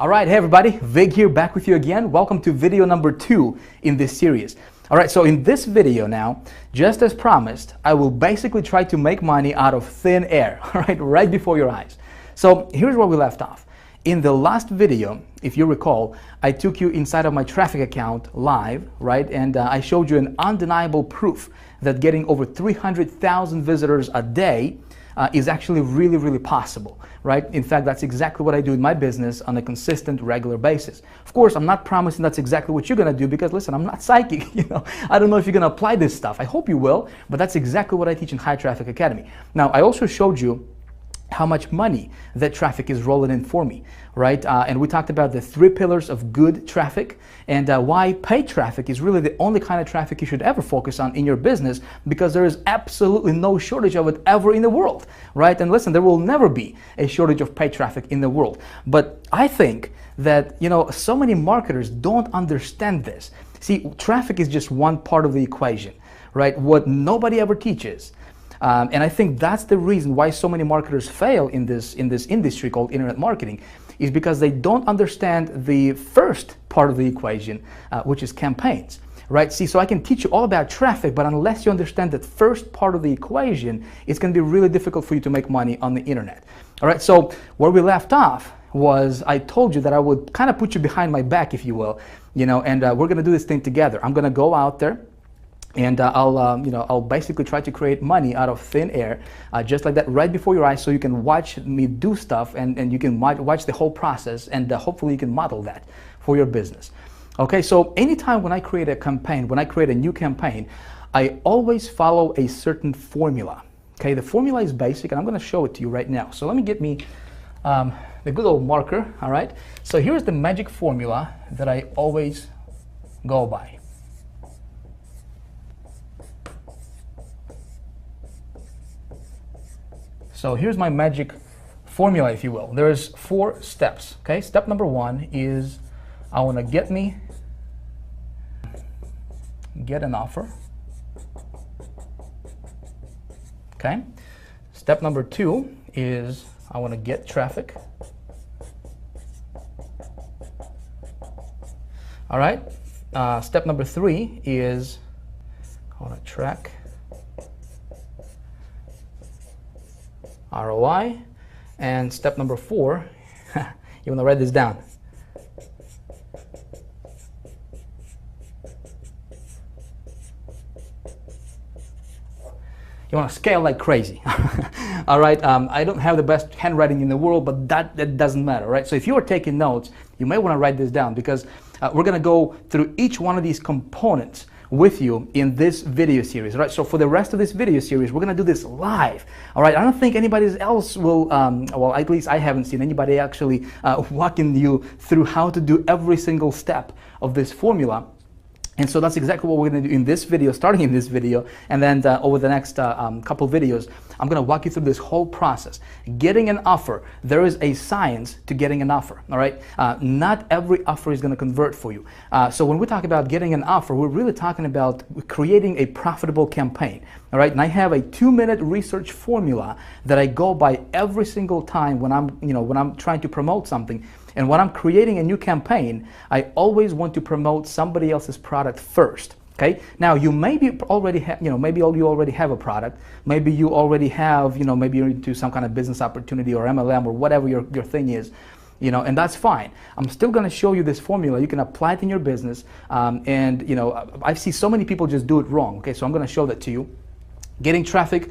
All right, hey everybody, Vig here, back with you again. Welcome to video number 2 in this series. All right, so in this video now, just as promised, I will basically try to make money out of thin air, all right before your eyes. So here's where we left off. In the last video, if you recall, I took you inside of my traffic account live, right? And I showed you an undeniable proof that getting over 300,000 visitors a day is actually really possible, right? In fact, that's exactly what I do in my business on a consistent, regular basis. Of course, I'm not promising that's exactly what you're gonna do because listen, I'm not psychic, I don't know if you're gonna apply this stuff. I hope you will, but that's exactly what I teach in High Traffic Academy. Now, I also showed you how much money that traffic is rolling in for me, right? And we talked about the 3 pillars of good traffic and why paid traffic is really the only kind of traffic you should ever focus on in your business because there is absolutely no shortage of it ever in the world, right? And listen, there will never be a shortage of paid traffic in the world. But I think that, so many marketers don't understand this. See, traffic is just one part of the equation, right? What nobody ever teaches. And I think that's the reason why so many marketers fail in this industry called internet marketing is because they don't understand the first part of the equation, which is campaigns, right? See, so I can teach you all about traffic, but unless you understand that first part of the equation, it's going to be really difficult for you to make money on the internet. All right, so where we left off was I told you that I would kind of put you behind my back, if you will, and we're going to do this thing together. I'm going to go out there. And I'll basically try to create money out of thin air, just like that, right before your eyes, so you can watch me do stuff and you can watch the whole process, and hopefully you can model that for your business. Okay, so anytime when I create a campaign, when I create a new campaign, I always follow a certain formula. Okay, the formula is basic, and I'm going to show it to you right now. So let me get me the good old marker. All right, so here's the magic formula that I always go by. So here's my magic formula, if you will. There's 4 steps, okay? Step number 1 is I want to get an offer, okay? Step number 2 is I want to get traffic. All right? Step number 3 is I want to track ROI, and step number 4, you want to write this down. You want to scale like crazy. All right, I don't have the best handwriting in the world, but that doesn't matter, right? So if you are taking notes, you may want to write this down because we're going to go through each one of these components with you in this video series, right? So for the rest of this video series, we're gonna do this live, all right? I don't think anybody else will, well, at least I haven't seen anybody actually walking you through how to do every single step of this formula. And so that's exactly what we're going to do in this video, starting in this video, and then over the next couple videos, I'm going to walk you through this whole process. Getting an offer, there is a science to getting an offer, all right? Not every offer is going to convert for you. So when we talk about getting an offer, we're really talking about creating a profitable campaign, all right? And I have a 2-minute research formula that I go by every single time when I'm trying to promote something. And when I'm creating a new campaign, I always want to promote somebody else's product first. Okay. Now you maybe already have, maybe you already have a product. Maybe you already have, maybe you're into some kind of business opportunity or MLM or whatever your thing is, and that's fine. I'm still going to show you this formula. You can apply it in your business. I see so many people just do it wrong. Okay. So I'm going to show that to you. Getting traffic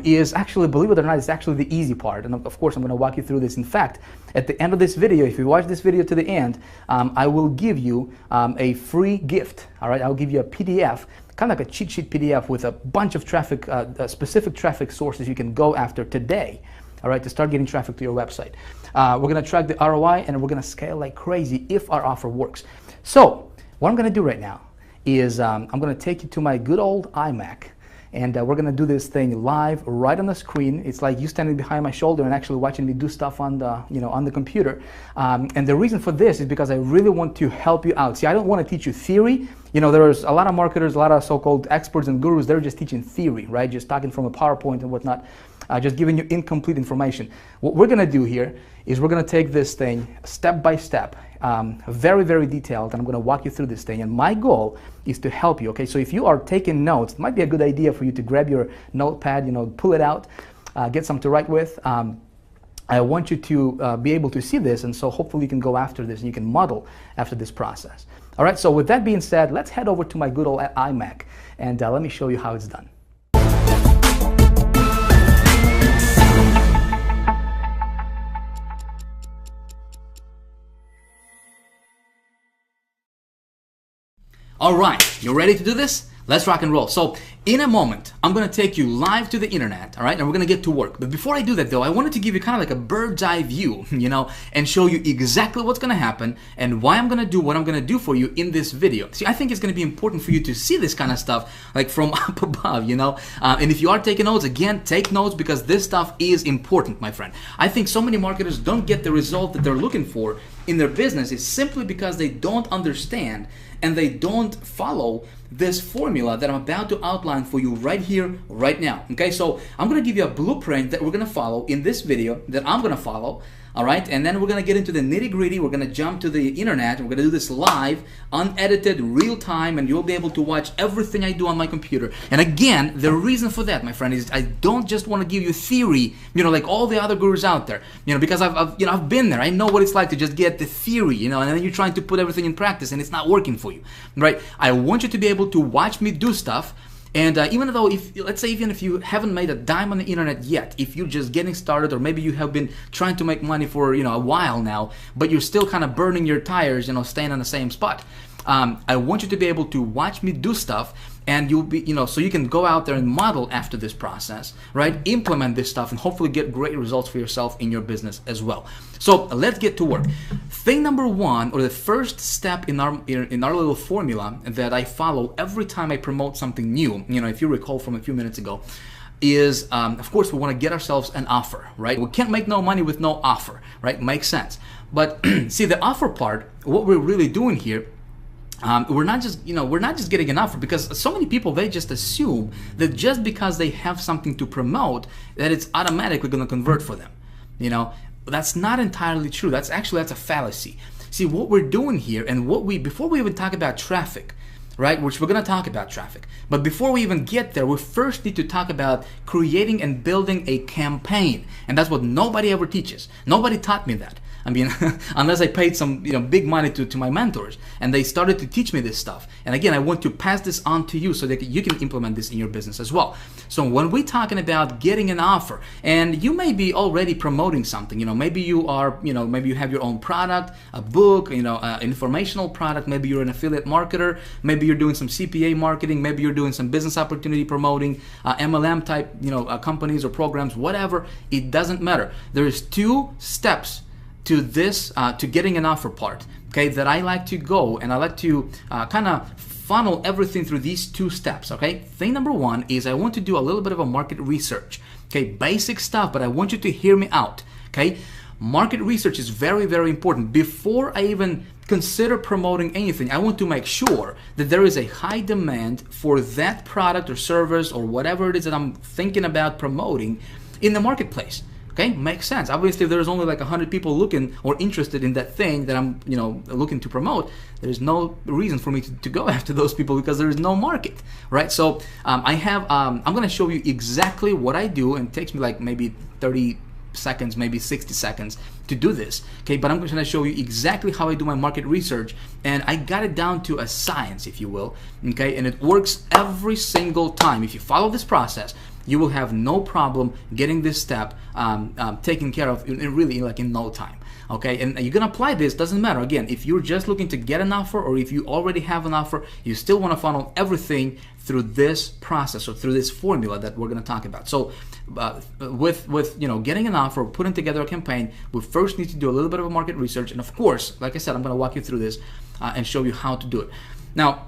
is actually, believe it or not, it's actually the easy part. And of course, I'm going to walk you through this. In fact, at the end of this video, if you watch this video to the end, I will give you a free gift. All right, I'll give you a PDF, kind of like a cheat sheet PDF with a bunch of traffic, specific traffic sources you can go after today. All right, to start getting traffic to your website. We're going to track the ROI and we're going to scale like crazy if our offer works. So what I'm going to do right now is I'm going to take you to my good old iMac. and we're gonna do this thing live right on the screen. It's like you standing behind my shoulder and actually watching me do stuff on the, on the computer. And the reason for this is because I really want to help you out. See, I don't want to teach you theory. There's a lot of marketers, a lot of so-called experts and gurus, they're just teaching theory, right? Just talking from a PowerPoint and whatnot, just giving you incomplete information. What we're gonna do here is we're gonna take this thing step by step, very, very detailed, and I'm gonna walk you through this thing. And my goal is to help you, okay? So if you are taking notes, it might be a good idea for you to grab your notepad, pull it out, get something to write with. I want you to be able to see this, and so hopefully you can go after this and you can model after this process. All right, so with that being said, let's head over to my good old iMac, and let me show you how it's done. All right, you ready to do this? Let's rock and roll. So in a moment, I'm gonna take you live to the internet, all right? And we're gonna get to work. But before I do that though, I wanted to give you kind of like a bird's eye view, and show you exactly what's gonna happen and why I'm gonna do what I'm gonna do for you in this video. See, I think it's gonna be important for you to see this kind of stuff like from up above, And if you are taking notes, again, take notes because this stuff is important, my friend. I think so many marketers don't get the result that they're looking for in their business is simply because they don't understand and they don't follow this formula that I'm about to outline for you right here, right now. Okay, so I'm gonna give you a blueprint that we're gonna follow in this video that I'm gonna follow. All right, and then we're gonna get into the nitty gritty. We're gonna jump to the internet. We're gonna do this live, unedited, real time, and you'll be able to watch everything I do on my computer. And again, the reason for that, my friend, is I don't just want to give you theory, like all the other gurus out there, because I've been there. I know what it's like to just get the theory, and then you're trying to put everything in practice, and it's not working for you, right? I want you to be able to watch me do stuff. And even though, let's say even if you haven't made a dime on the internet yet, if you're just getting started, or maybe you have been trying to make money for a while now, but you're still kind of burning your tires, staying on the same spot, I want you to be able to watch me do stuff, and you'll be, so you can go out there and model after this process, right? Implement this stuff and hopefully get great results for yourself in your business as well. So let's get to work. Thing number one, or the first step in our little formula that I follow every time I promote something new, if you recall from a few minutes ago, is of course we want to get ourselves an offer, right? We can't make no money with no offer, right? Makes sense. But see, the offer part, what we're really doing here, we're not just getting an offer, because so many people, they just assume that just because they have something to promote that it's automatically going to convert for them. That's not entirely true. That's a fallacy. See, what we're doing here, and before we even talk about traffic, right, which we're going to talk about traffic, but before we even get there, we first need to talk about creating and building a campaign. And that's what nobody ever teaches. Nobody taught me that. I mean, unless I paid some big money to my mentors, and they started to teach me this stuff. And again, I want to pass this on to you so that you can implement this in your business as well. So when we're talking about getting an offer, and you may be already promoting something, maybe you are, maybe you have your own product, a book, an informational product, maybe you're an affiliate marketer, maybe you're doing some CPA marketing, maybe you're doing some business opportunity promoting, MLM type, companies or programs, whatever, it doesn't matter. There's 2 steps to this, to getting an offer part, okay, that I like to go, and I like to kind of funnel everything through these 2 steps, okay? Thing number 1 is I want to do a little bit of a market research, okay? Basic stuff, but I want you to hear me out, okay? Market research is very, very important. Before I even consider promoting anything, I want to make sure that there is a high demand for that product or service or whatever it is that I'm thinking about promoting in the marketplace. Okay, makes sense. Obviously, if there's only like 100 people looking or interested in that thing that I'm, looking to promote, there's no reason for me to go after those people because there is no market, right? So I'm going to show you exactly what I do, and it takes me like maybe 30 seconds, maybe 60 seconds to do this, okay? But I'm going to show you exactly how I do my market research, and I got it down to a science, if you will, okay? And it works every single time. If you follow this process, you will have no problem getting this step taken care of in no time. Okay, and you're gonna apply this, doesn't matter. Again, if you're just looking to get an offer, or if you already have an offer, you still want to funnel everything through this process or through this formula that we're gonna talk about. So with getting an offer, putting together a campaign, we first need to do a little bit of a market research, and of course, like I said, I'm gonna walk you through this and show you how to do it. Now,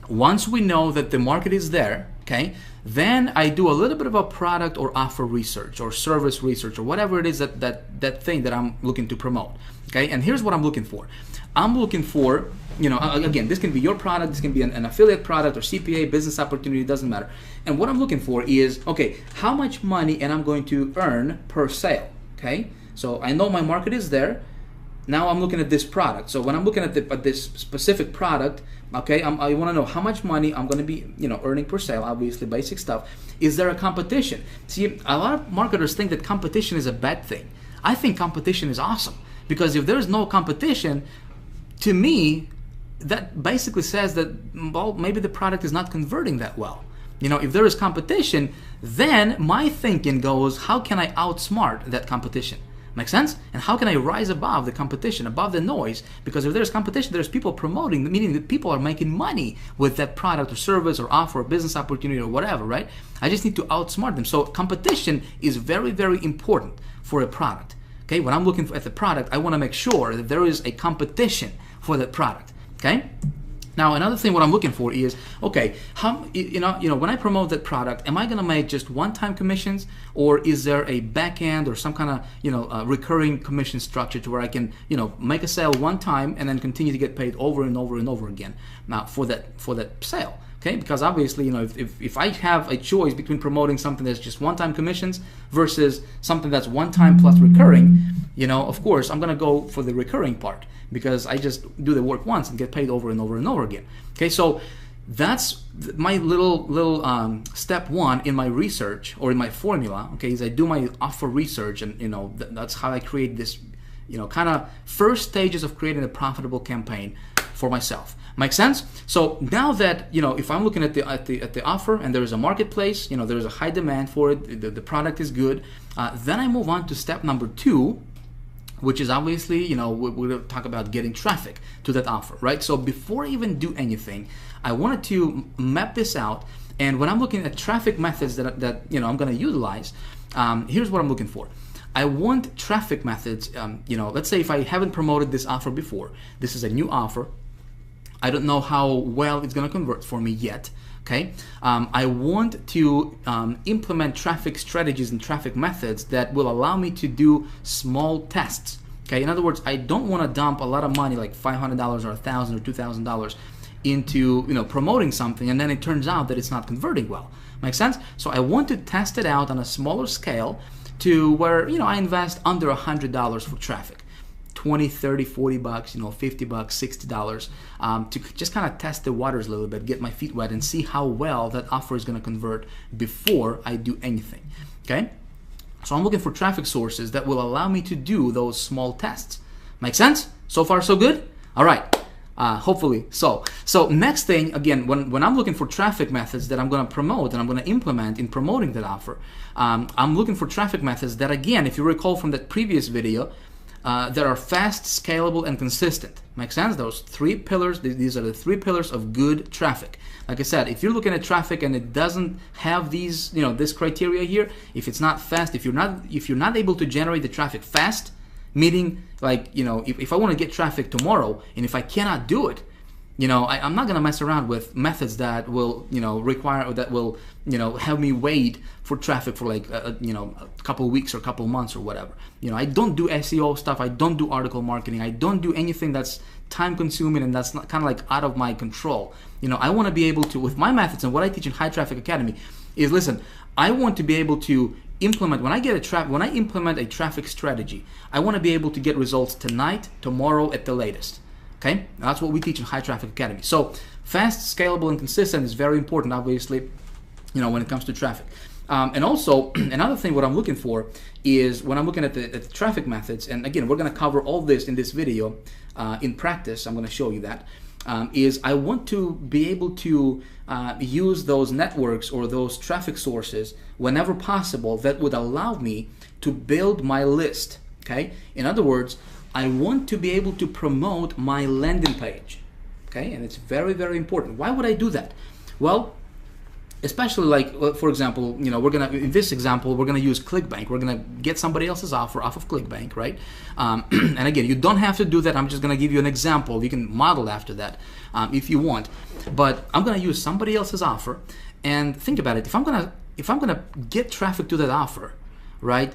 once we know that the market is there, okay, then I do a little bit of a product or offer research or service research or whatever it is that thing that I'm looking to promote, okay. And here's what I'm looking for. I'm looking for, you know, again, this can be your product, this can be an affiliate product or CPA, business opportunity, it doesn't matter. And what I'm looking for is, okay, how much money am I going to earn per sale, okay? So I know my market is there. Now I'm looking at this product. So when I'm looking at this specific product, okay, I want to know how much money I'm going to be, you know, earning per sale. Obviously, basic stuff. Is there a competition? See, a lot of marketers think that competition is a bad thing. I think competition is awesome, because if there's no competition, to me, that basically says that, well, maybe the product is not converting that well. You know, if there is competition, then my thinking goes, how can I outsmart that competition? Make sense? And how can I rise above the competition, above the noise? Because if there's competition, there's people promoting, meaning that people are making money with that product or service or offer or business opportunity or whatever, right? I just need to outsmart them. So competition is very, very important for a product. Okay, when I'm looking at the product, I want to make sure that there is a competition for that product. Okay. Now, another thing what I'm looking for is, okay, how, you know, when I promote that product, am I going to make just one-time commissions, or is there a back end or some kind of, you know, recurring commission structure to where I can, you know, make a sale one time and then continue to get paid over and over and over again now for that sale? Okay, because obviously, you know, if I have a choice between promoting something that's just one-time commissions versus something that's one-time plus recurring, you know, of course, I'm going to go for the recurring part, because I just do the work once and get paid over and over and over again. Okay, so that's my little step one in my research, or in my formula. Okay, is I do my offer research, and you know, that's how I create this, you know, kind of first stages of creating a profitable campaign for myself. Make sense? So now that, you know, if I'm looking at the offer and there is a marketplace, you know, there is a high demand for it, the product is good, then I move on to step number 2, which is obviously, you know, we're going to talk about getting traffic to that offer, right? So before I even do anything, I wanted to map this out. And when I'm looking at traffic methods that you know, I'm going to utilize, here's what I'm looking for. I want traffic methods, you know, let's say if I haven't promoted this offer before, this is a new offer, I don't know how well it's going to convert for me yet. Okay, I want to implement traffic strategies and traffic methods that will allow me to do small tests. Okay, in other words, I don't want to dump a lot of money, like $500 or $1,000 or $2,000, into, you know, promoting something, and then it turns out that it's not converting well. Make sense? So I want to test it out on a smaller scale, to where, you know, I invest under $100 for traffic. 20, 30, 40 bucks, you know, 50 bucks, $60, to just kind of test the waters a little bit, get my feet wet and see how well that offer is going to convert before I do anything. Okay? So I'm looking for traffic sources that will allow me to do those small tests. Make sense? So far, so good? All right. Hopefully so. So next thing, again, when I'm looking for traffic methods that I'm going to promote and I'm going to implement in promoting that offer, I'm looking for traffic methods that, again, if you recall from that previous video, that are fast, scalable, and consistent. Make sense? Those 3 pillars, these are the 3 pillars of good traffic. Like I said, if you're looking at traffic and it doesn't have these, you know, this criteria here, if it's not fast, if you're not able to generate the traffic fast, meaning, like, you know, if I want to get traffic tomorrow, and if I cannot do it, you know, I'm not gonna mess around with methods that will, you know, require, or that will, you know, have me wait for traffic for like, you know, a couple of weeks or a couple of months or whatever. You know, I don't do SEO stuff. I don't do article marketing. I don't do anything that's time consuming and that's not kind of like out of my control. You know, I want to be able to, with my methods and what I teach in High Traffic Academy, is, listen, I want to be able to implement, when I implement a traffic strategy, I want to be able to get results tonight, tomorrow at the latest. Okay, that's what we teach in High Traffic Academy. So fast, scalable, and consistent is very important, obviously, you know, when it comes to traffic. And also, another thing what I'm looking for is, when I'm looking at the traffic methods, and again, we're going to cover all this in this video in practice, I'm going to show you that, is I want to be able to use those networks or those traffic sources whenever possible that would allow me to build my list. Okay, in other words, I want to be able to promote my landing page. Okay, and it's very, very important. Why would I do that? Well, especially like, for example, you know, in this example, we're gonna use ClickBank. We're gonna get somebody else's offer off of ClickBank, right? And again, you don't have to do that. I'm just gonna give you an example. You can model after that if you want. But I'm gonna use somebody else's offer, And think about it. If I'm gonna get traffic to that offer, right?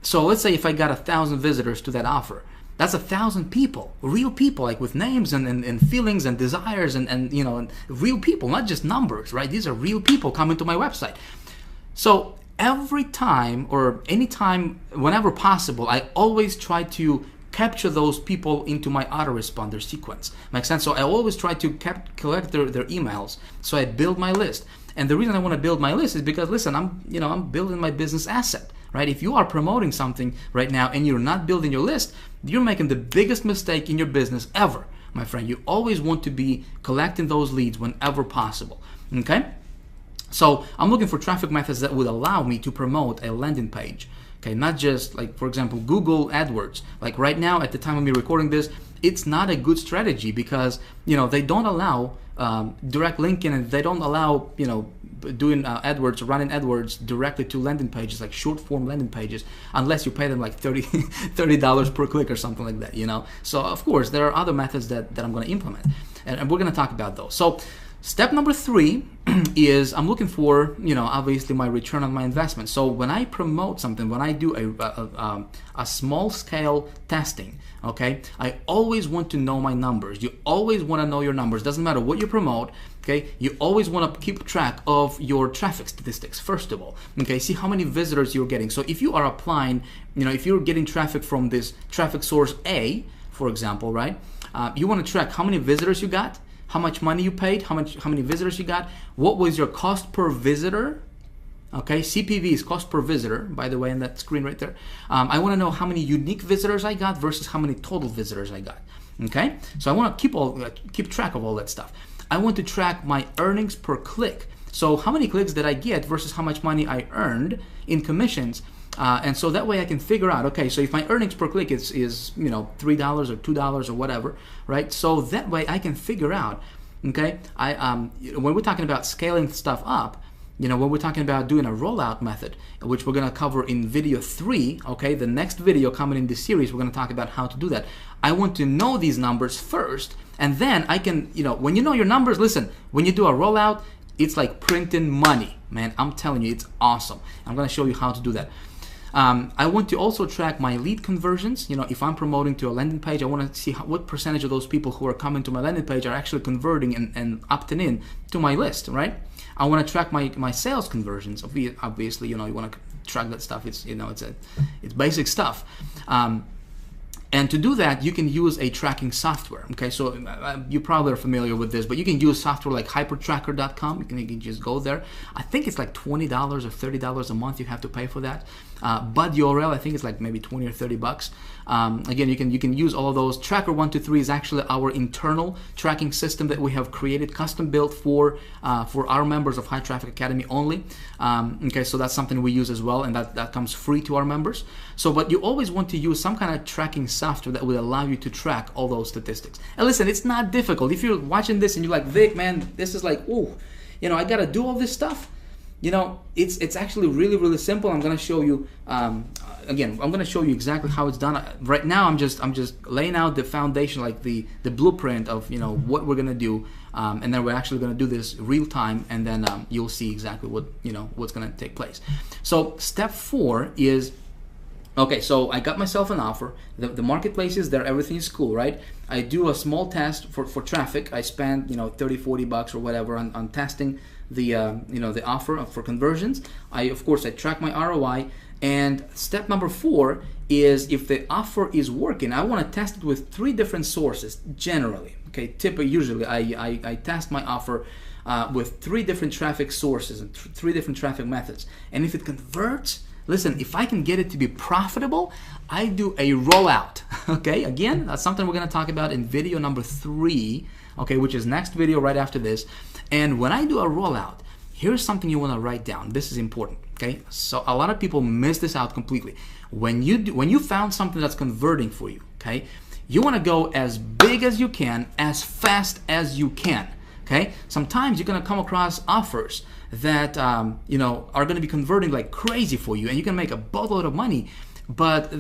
So let's say if I got 1,000 visitors to that offer, that's 1,000 people, real people, like with names and feelings and desires and you know, and real people, not just numbers, right? These are real people coming to my website. So every time or anytime, whenever possible, I always try to capture those people into my autoresponder sequence. Makes sense? So I always try to collect their emails. So I build my list. And the reason I want to build my list is because, listen, I'm building my business asset, right? If you are promoting something right now and you're not building your list, you're making the biggest mistake in your business ever, my friend. You always want to be collecting those leads whenever possible, okay? So I'm looking for traffic methods that would allow me to promote a landing page. Okay, not just like, for example, Google AdWords. Like right now, at the time of me recording this, it's not a good strategy because, you know, they don't allow direct linking, and they don't allow, you know, doing AdWords, running AdWords directly to landing pages, like short form landing pages, unless you pay them like $30 per click or something like that, you know. So of course, there are other methods that I'm going to implement, and we're going to talk about those. So step number 3 is I'm looking for, you know, obviously my return on my investment. So when I promote something, when I do a small scale testing, okay, I always want to know my numbers. You always want to know your numbers. Doesn't matter what you promote, okay, you always want to keep track of your traffic statistics, first of all, okay, see how many visitors you're getting. So if you are applying, you know, if you're getting traffic from this traffic source A, for example, right, you want to track how many visitors you got, how much money you paid, how many visitors you got, what was your cost per visitor, okay, CPV is cost per visitor, by the way, in that screen right there. I want to know how many unique visitors I got versus how many total visitors I got, okay? So I want to keep track of all that stuff. I want to track my earnings per click. So how many clicks did I get versus how much money I earned in commissions. And so that way I can figure out, okay, so if my earnings per click is you know, $3 or $2 or whatever, right? So that way I can figure out, okay, when we're talking about scaling stuff up, you know, when we're talking about doing a rollout method, which we're going to cover in video 3, okay, the next video coming in this series, we're going to talk about how to do that. I want to know these numbers first, and then I can, you know, when you know your numbers, listen, when you do a rollout, it's like printing money, man. I'm telling you, it's awesome. I'm going to show you how to do that. I want to also track my lead conversions. You know, if I'm promoting to a landing page, I want to see what percentage of those people who are coming to my landing page are actually converting and opting in to my list, right? I want to track my sales conversions. Obviously, you know, you want to track that stuff. It's, you know, it's basic stuff. And to do that, you can use a tracking software. Okay, so you probably are familiar with this, but you can use software like hypertracker.com. You can just go there. I think it's like $20 or $30 a month you have to pay for that. BudURL, I think it's like maybe 20 or 30 bucks. Again, you can use all of those. Tracker123 is actually our internal tracking system that we have created, custom built for our members of High Traffic Academy only. Okay, so that's something we use as well, and that comes free to our members. So, but you always want to use some kind of tracking software that will allow you to track all those statistics. And listen, it's not difficult. If you're watching this and you're like, Vic, man, this is like, ooh, you know, I gotta do all this stuff. You know, it's actually really, really simple. I'm gonna show you. Again, I'm gonna show you exactly how it's done. Right now, I'm just laying out the foundation, like the blueprint of, you know, what we're gonna do, and then we're actually gonna do this real time, and then you'll see exactly what, you know, what's gonna take place. So step 4 is, okay, so I got myself an offer. The marketplace is there, everything is cool, right? I do a small test for traffic. I spend, you know, 30, 40 bucks or whatever on testing the you know, the offer for conversions. Of course I track my ROI. And step number 4 is, if the offer is working, I want to test it with 3 different sources generally. Okay, typically, usually I test my offer with 3 different traffic sources and 3 different traffic methods. And if it converts, listen, if I can get it to be profitable, I do a rollout. Okay, again, that's something we're going to talk about in video number 3, okay, which is next video right after this. And when I do a rollout, here's something you want to write down. This is important, okay? So a lot of people miss this out completely. When you found something that's converting for you, okay, you want to go as big as you can, as fast as you can, okay? Sometimes you're going to come across offers that you know, are going to be converting like crazy for you, and you can make a boatload of money. But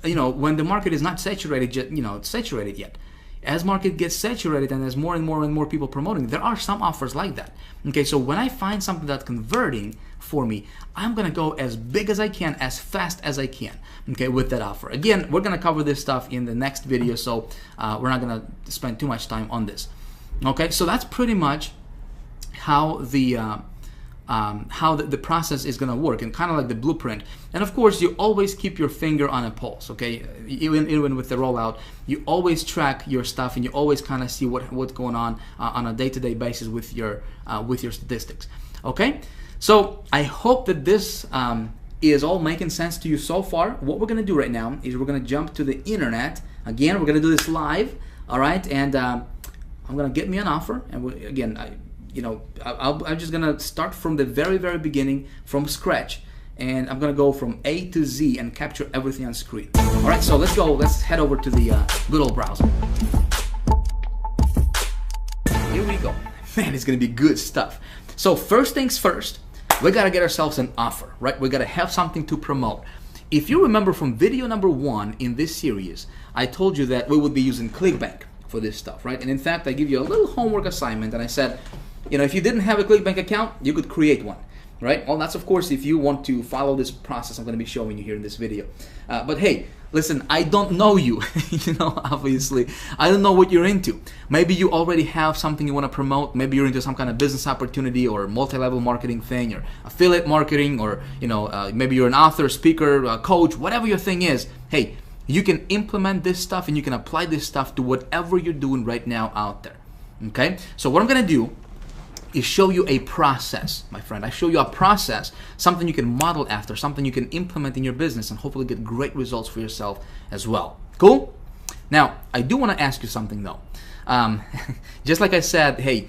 you know, when the market is not saturated yet, as market gets saturated and as more and more and more people promoting, there are some offers like that. Okay, so when I find something that's converting for me, I'm gonna go as big as I can, as fast as I can, okay, with that offer. Again, we're gonna cover this stuff in the next video, so we're not gonna spend too much time on this. Okay, so that's pretty much how the process is going to work, and kind of like the blueprint. And of course, you always keep your finger on a pulse, okay? Even with the rollout, you always track your stuff, and you always kind of see what's going on a day-to-day basis with your statistics, okay? So I hope that this is all making sense to you so far. What we're going to do right now is we're going to jump to the internet. Again, we're going to do this live, all right? And I'm going to get me an offer, and I'm just gonna start from the very beginning, from scratch, and I'm gonna go from A to Z and capture everything on screen. All right, so let's go. Let's head over to the good old browser. Here we go. Man, it's gonna be good stuff. So first things first, we gotta get ourselves an offer, right? We gotta have something to promote. If you remember from video number 1 in this series, I told you that we would be using ClickBank for this stuff, right? And in fact, I give you a little homework assignment, and I said, if you didn't have a ClickBank account, you could create one, right? Well, that's of course if you want to follow this process I'm going to be showing you here in this video. But hey, listen, I don't know you, obviously. I don't know what you're into. Maybe you already have something you want to promote. Maybe you're into some kind of business opportunity or multi-level marketing thing, or affiliate marketing, or maybe you're an author, speaker, coach, whatever your thing is. Hey, you can implement this stuff and you can apply this stuff to whatever you're doing right now out there. Okay? So what I'm going to do is show you a process, my friend. I show you a process, something you can model after, something you can implement in your business, and hopefully get great results for yourself as well. Cool? Now, I do want to ask you something though. Just like I said, hey,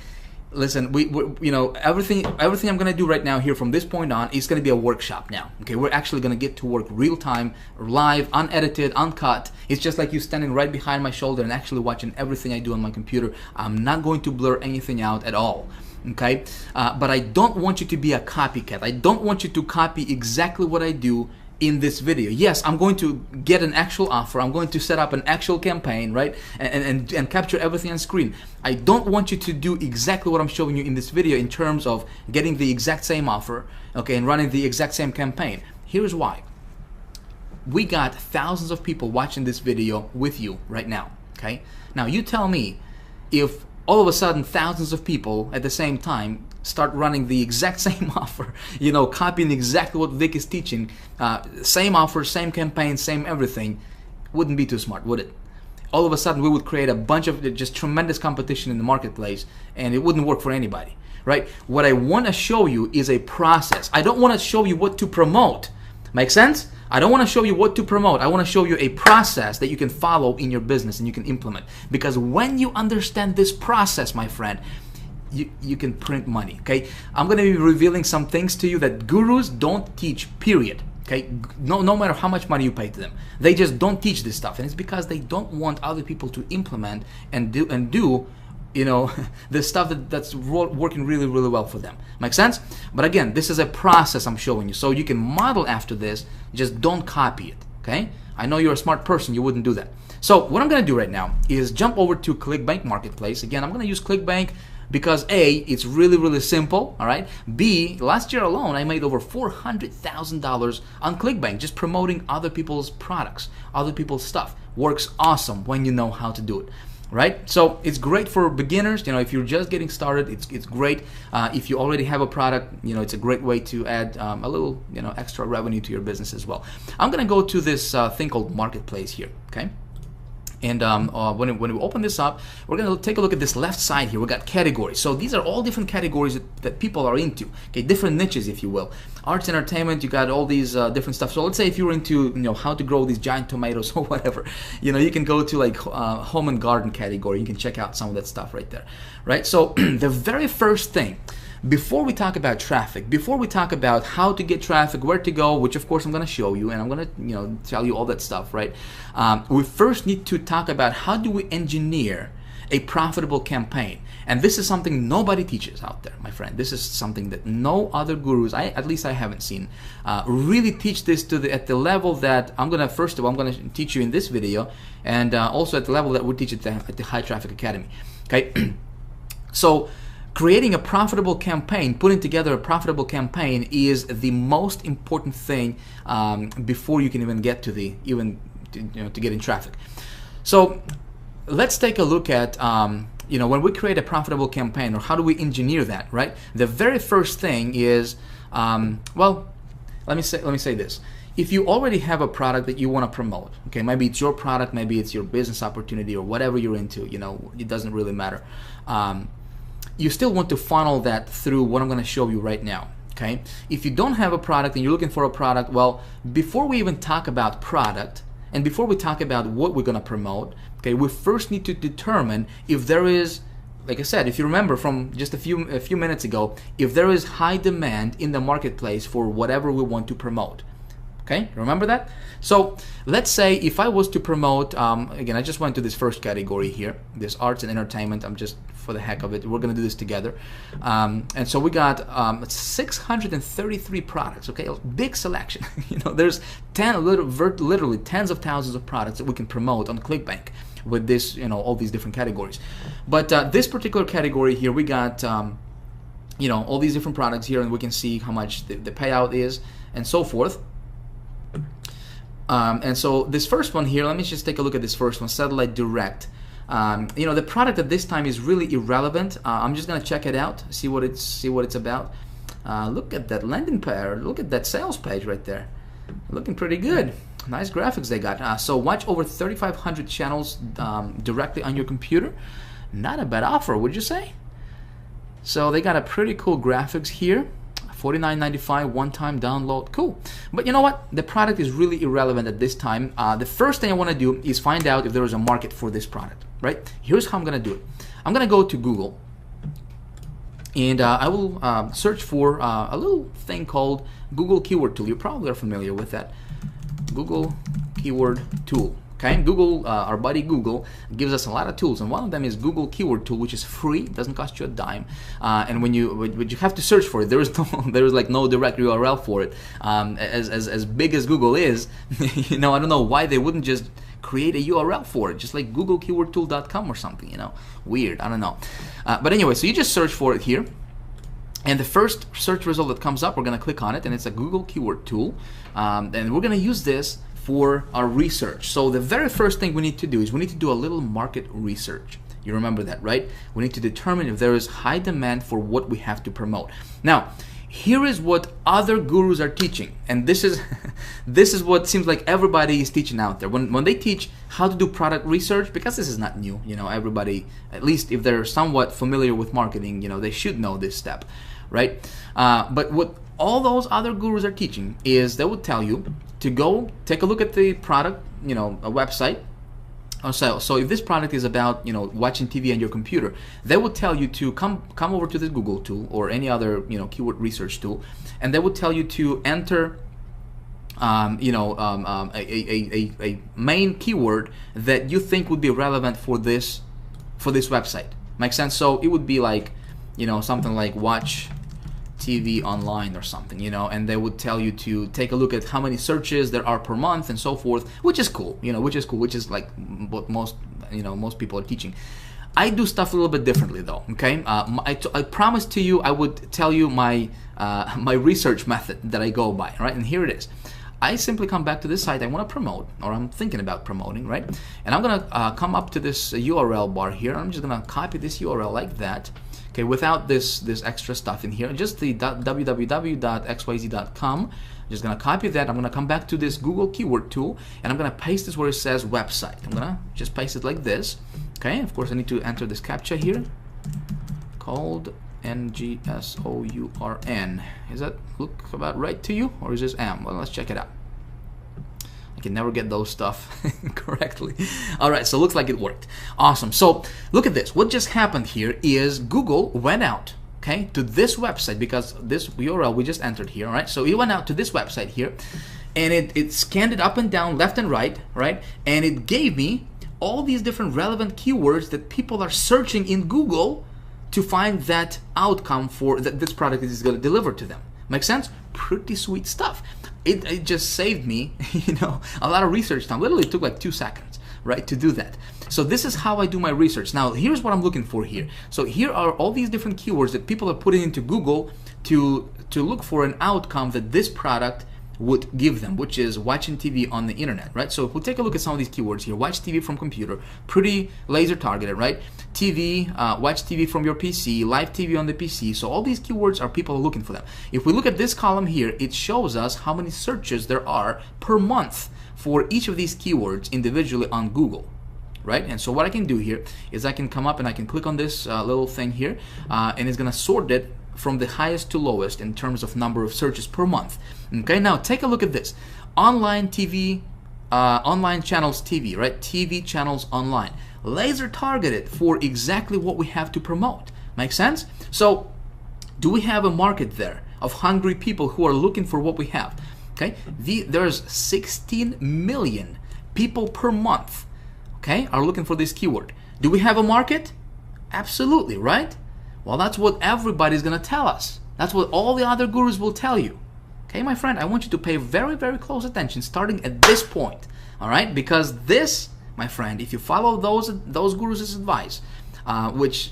listen, everything I'm going to do right now here from this point on is going to be a workshop now. Okay, we're actually going to get to work real time, live, unedited, uncut. It's just like you standing right behind my shoulder and actually watching everything I do on my computer. I'm not going to blur anything out at all. Okay, but I don't want you to be a copycat. I don't want you to copy exactly what I do in this video. Yes, I'm going to get an actual offer. I'm going to set up an actual campaign, right? And capture everything on screen. I don't want you to do exactly what I'm showing you in this video in terms of getting the exact same offer, okay, and running the exact same campaign. Here's why. We got thousands of people watching this video with you right now, okay? Now you tell me if all of a sudden thousands of people at the same time start running the exact same offer, copying exactly what Vic is teaching, same offer, same campaign, same everything, wouldn't be too smart, would it? All of a sudden we would create a bunch of just tremendous competition in the marketplace, and it wouldn't work for anybody, right? What I want to show you is a process. I don't want to show you what to promote. Make sense? I don't want to show you what to promote. I want to show you a process that you can follow in your business and you can implement. Because when you understand this process, my friend, you can print money, okay? I'm going to be revealing some things to you that gurus don't teach, period. Okay, no matter how much money you pay to them, they just don't teach this stuff, and it's because they don't want other people to implement and do the stuff that's working really well for them. Make sense? But again, this is a process I'm showing you, so you can model after this. Just don't copy it. Okay? I know you're a smart person, you wouldn't do that. So what I'm going to do right now is jump over to ClickBank Marketplace. Again, I'm going to use ClickBank because A, it's really simple, all right? B, last year alone, I made over $400,000 on ClickBank just promoting other people's products, other people's stuff. Works awesome when you know how to do it, right? So it's great for beginners. If you're just getting started, it's great. If you already have a product, it's a great way to add a little, extra revenue to your business as well. I'm gonna go to this thing called Marketplace here, okay? And when we open this up, we're going to take a look at this left side here. We got categories. So these are all different categories that people are into. Okay, different niches, if you will. Arts, entertainment. You got all these different stuff. So let's say if you're into how to grow these giant tomatoes or whatever, you can go to like home and garden category. You can check out some of that stuff right there, right? So the very first thing, before we talk about traffic, before we talk about how to get traffic, where to go, which of course I'm going to show you, and I'm going to tell you all that stuff, right? We first need to talk about how do we engineer a profitable campaign. And this is something nobody teaches out there, my friend. This is something that no other gurus, at least I haven't seen, really teach this at the level that I'm gonna, first of all, I'm gonna teach you in this video, and also at the level that we teach at the High Traffic Academy. Okay, so creating a profitable campaign, putting together a profitable campaign is the most important thing before you can even get to to get in traffic. So let's take a look at when we create a profitable campaign, or how do we engineer that, right? The very first thing is, well, let me say this. If you already have a product that you want to promote, okay, maybe it's your product, maybe it's your business opportunity, or whatever you're into, it doesn't really matter. You still want to funnel that through what I'm going to show you right now. Okay, if you don't have a product and you're looking for a product, well, before we even talk about product, and before we talk about what we're going to promote, okay, we first need to determine if there is, like I said, if you remember from just a few minutes ago, if there is high demand in the marketplace for whatever we want to promote. Okay, remember that? So let's say if I was to promote, again, I just went to this first category here, this arts and entertainment. I'm just, for the heck of it, we're gonna do this together. And so we got 633 products, okay, a big selection. There's literally tens of thousands of products that we can promote on ClickBank with this, all these different categories. But this particular category here, we got, all these different products here, and we can see how much the payout is and so forth. And so this first one here, let me just take a look at this first one, Satellite Direct. The product at this time is really irrelevant. I'm just gonna check it out, see what it's about. Look at that landing page, look at that sales page right there, looking pretty good. Nice graphics they got. So watch over 3,500 channels directly on your computer. Not a bad offer, would you say? So they got a pretty cool graphics here. $49.95 one-time download, cool. But you know what? The product is really irrelevant at this time. The first thing I want to do is find out if there is a market for this product, right? Here's how I'm going to do it. I'm going to go to Google, and I will search for a little thing called Google Keyword Tool. You probably are familiar with that. Google Keyword Tool. Okay, Google, our buddy Google, gives us a lot of tools, and one of them is Google Keyword Tool, which is free, doesn't cost you a dime. And when you have to search for it, there is no direct URL for it. As big as Google is, I don't know why they wouldn't just create a URL for it, just like googlekeywordtool.com or something. Weird, I don't know. But anyway, so you just search for it here. And the first search result that comes up, we're going to click on it, and it's a Google Keyword Tool. And we're going to use this for our research. So the very first thing we need to do is we need to do a little market research. You remember that, right? We need to determine if there is high demand for what we have to promote. Now, here is what other gurus are teaching, and this is this is what seems like everybody is teaching out there. When they teach how to do product research, because this is not new, everybody, at least if they're somewhat familiar with marketing, they should know this step, right? But what all those other gurus are teaching is they will tell you to go take a look at the product, a website. So if this product is about watching TV on your computer, they will tell you to come over to this Google tool or any other keyword research tool, and they will tell you to enter a main keyword that you think would be relevant for this website. Make sense? So it would be like something like watch TV online or something, and they would tell you to take a look at how many searches there are per month and so forth, which is cool, which is like what most people are teaching. I do stuff a little bit differently though, okay? I promised to you I would tell you my my research method that I go by, right? And here it is. I simply come back to this site I want to promote, or I'm thinking about promoting, right? And I'm gonna come up to this URL bar here. I'm just gonna copy this URL like that. Okay, without this extra stuff in here, just the www.xyz.com. I'm just gonna copy that. I'm gonna come back to this Google Keyword Tool, and I'm gonna paste this where it says website. I'm gonna just paste it like this. Okay, of course I need to enter this CAPTCHA here, called NGSOURN. Does that look about right to you, or is this M? Well, let's check it out. I can never get those stuff correctly. All right, so it looks like it worked. Awesome. So look at this. What just happened here is Google went out, okay, to this website, because this URL we just entered here, all right? So it went out to this website here, and it scanned it up and down, left and right, and it gave me all these different relevant keywords that people are searching in Google to find that outcome for that this product is going to deliver to them. Make sense? Pretty sweet stuff. It just saved me, a lot of research time. Literally took like 2 seconds, right, to do that. So this is how I do my research. Now, here's what I'm looking for here. So here are all these different keywords that people are putting into Google to look for an outcome that this product would give them, which is watching TV on the internet, right? So if we take a look at some of these keywords here, watch TV from computer, pretty laser targeted, right? TV, watch TV from your PC, live TV on the PC. So all these keywords are people looking for them. If we look at this column here, it shows us how many searches there are per month for each of these keywords individually on Google, right? And so what I can do here is I can come up and I can click on this little thing here, and it's gonna sort it from the highest to lowest in terms of number of searches per month. Okay, now take a look at this. Online TV, online channels TV, right? TV channels online. Laser targeted for exactly what we have to promote. Make sense? So, do we have a market there of hungry people who are looking for what we have? Okay, there's 16 million people per month, okay, are looking for this keyword. Do we have a market? Absolutely, right? Well, that's what everybody's gonna tell us. That's what all the other gurus will tell you. Okay, my friend, I want you to pay very, very close attention starting at this point, all right? Because this, my friend, if you follow those gurus' advice, which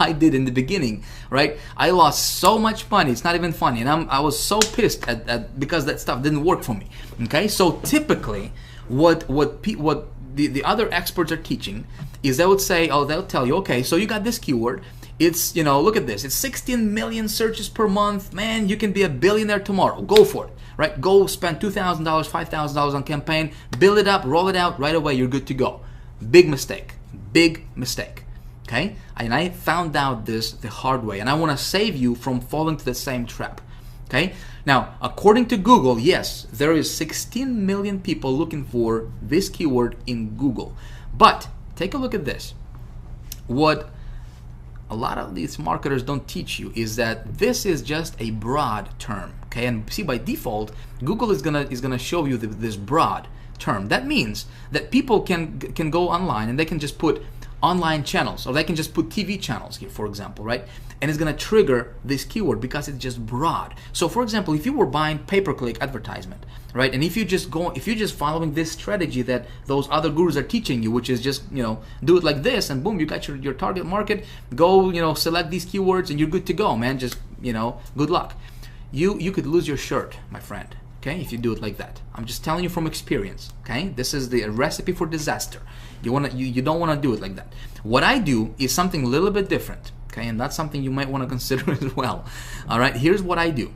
I did in the beginning, right? I lost so much money. It's not even funny, and I was so pissed at because that stuff didn't work for me. Okay, so typically, what the other experts are teaching is they would say, they'll tell you, okay, so you got this keyword. It's, look at this. It's 16 million searches per month. Man, you can be a billionaire tomorrow. Go for it, right? Go spend $2,000, $5,000 on campaign, build it up, roll it out right away. You're good to go. Big mistake. Big mistake. Okay? And I found out this the hard way, and I want to save you from falling to the same trap. Okay? Now, according to Google, yes, there is 16 million people looking for this keyword in Google. But take a look at this. What a lot of these marketers don't teach you is that this is just a broad term. Okay? And see, by default, Google is gonna show you this broad term. That means that people can go online and they can just put online channels, or they can just put TV channels here, for example, right? And it's gonna trigger this keyword because it's just broad. So for example, if you were buying pay-per-click advertisement, right? And if you're just following this strategy that those other gurus are teaching you, which is just, do it like this and boom, you got your target market, go, select these keywords and you're good to go, man. Just, good luck. You could lose your shirt, my friend. Okay, if you do it like that. I'm just telling you from experience. Okay, this is the recipe for disaster. You don't want to do it like that. What I do is something a little bit different. Okay, and that's something you might want to consider as well. All right, here's what I do.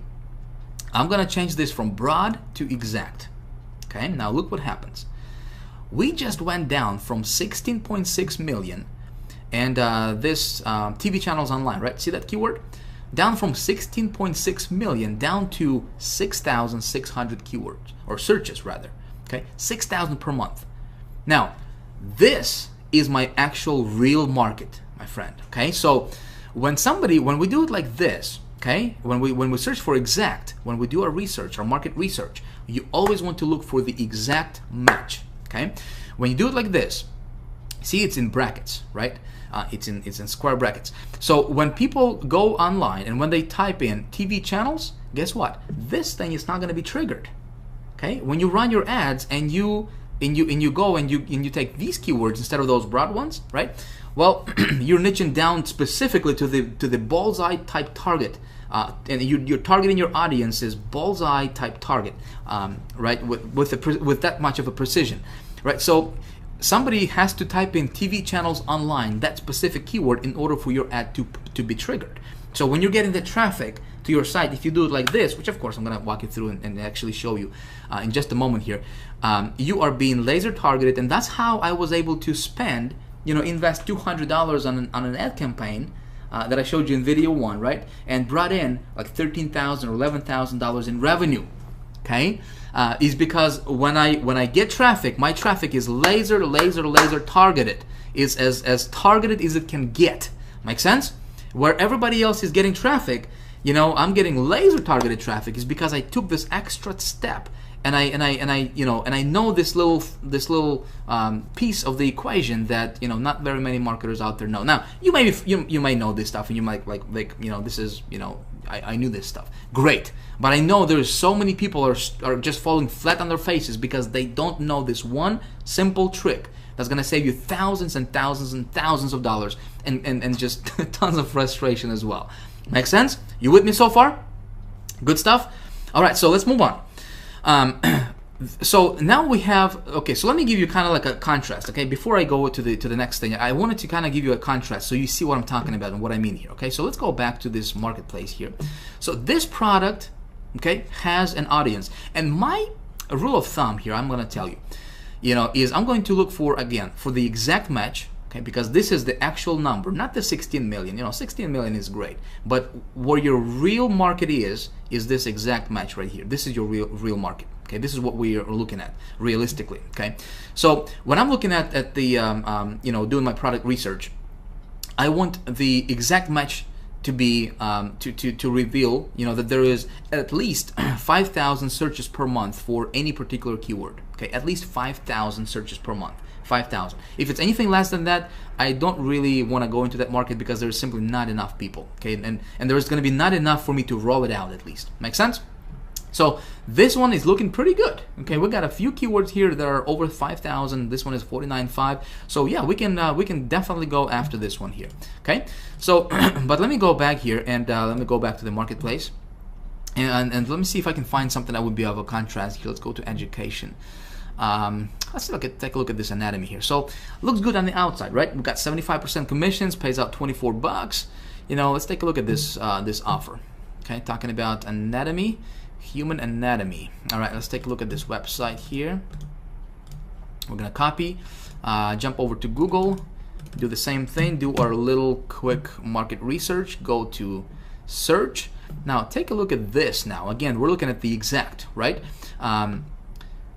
I'm gonna change this from broad to exact. Okay, now look what happens. We just went down from 16.6 million, and this TV channels online, right? See that keyword? Down from 16.6 million down to 6,600 keywords, or searches rather, okay? 6,000 per month. Now, this is my actual real market, my friend, okay? So when we do it like this, okay, when we search for exact, when we do our research, our market research, you always want to look for the exact match, okay? When you do it like this, see, it's in brackets, right? It's in square brackets. So when people go online and when they type in TV channels, guess what? This thing is not going to be triggered. Okay? When you run your ads and you go and you take these keywords instead of those broad ones, right? Well, you're niching down specifically to the bullseye type target, and you're targeting your audience as bullseye type target, right? With that much of a precision, right? So somebody has to type in TV channels online, that specific keyword, in order for your ad to be triggered. So when you're getting the traffic to your site, if you do it like this, which of course I'm going to walk you through and actually show you in just a moment here, you are being laser targeted, and that's how I was able to spend, invest $200 on an ad campaign that I showed you in video 1, right? And brought in like $13,000 or $11,000 in revenue. Okay, is because when I get traffic, my traffic is laser targeted, is as targeted as it can get. Make sense? Where everybody else is getting traffic, I'm getting laser targeted traffic is because I took this extra step I know this little piece of the equation that not very many marketers out there know. Now you may know this stuff, and you might like this is I knew this stuff. Great, but I know there's so many people are just falling flat on their faces because they don't know this one simple trick that's gonna save you thousands and thousands and thousands of dollars and just tons of frustration as well. Make sense? You with me so far? Good stuff. All right, so let's move on. So now we have, okay, so let me give you kind of like a contrast, okay? Before I go to the next thing, I wanted to kind of give you a contrast so you see what I'm talking about and what I mean here, okay? So let's go back to this marketplace here. So this product, okay, has an audience. And my rule of thumb here, I'm going to tell you, is I'm going to look for, again, for the exact match, okay, because this is the actual number, not the 16 million. 16 million is great, but where your real market is this exact match right here. This is your real market. Okay, this is what we are looking at realistically. Okay, so when I'm looking at the doing my product research, I want the exact match to be to reveal that there is at least 5,000 searches per month for any particular keyword. Okay, at least 5,000 searches per month. 5,000. If it's anything less than that, I don't really want to go into that market because there's simply not enough people. Okay, and there's going to be not enough for me to roll it out at least. Make sense? So this one is looking pretty good. Okay, we got a few keywords here that are over 5,000. This one is 49.5. So yeah, we can definitely go after this one here. Okay, so but let me go back here and let me go back to the marketplace and let me see if I can find something that would be of a contrast here. Let's go to education. Let's take a look at this anatomy here. So looks good on the outside, right? We've got 75% commissions, pays out 24 bucks. Let's take a look at this this offer. Okay, talking about anatomy. Human anatomy. All right, let's take a look at this website here. We're gonna copy, jump over to Google, do the same thing, do our little quick market research, go to search. Now take a look at this. Now again, we're looking at the exact, right?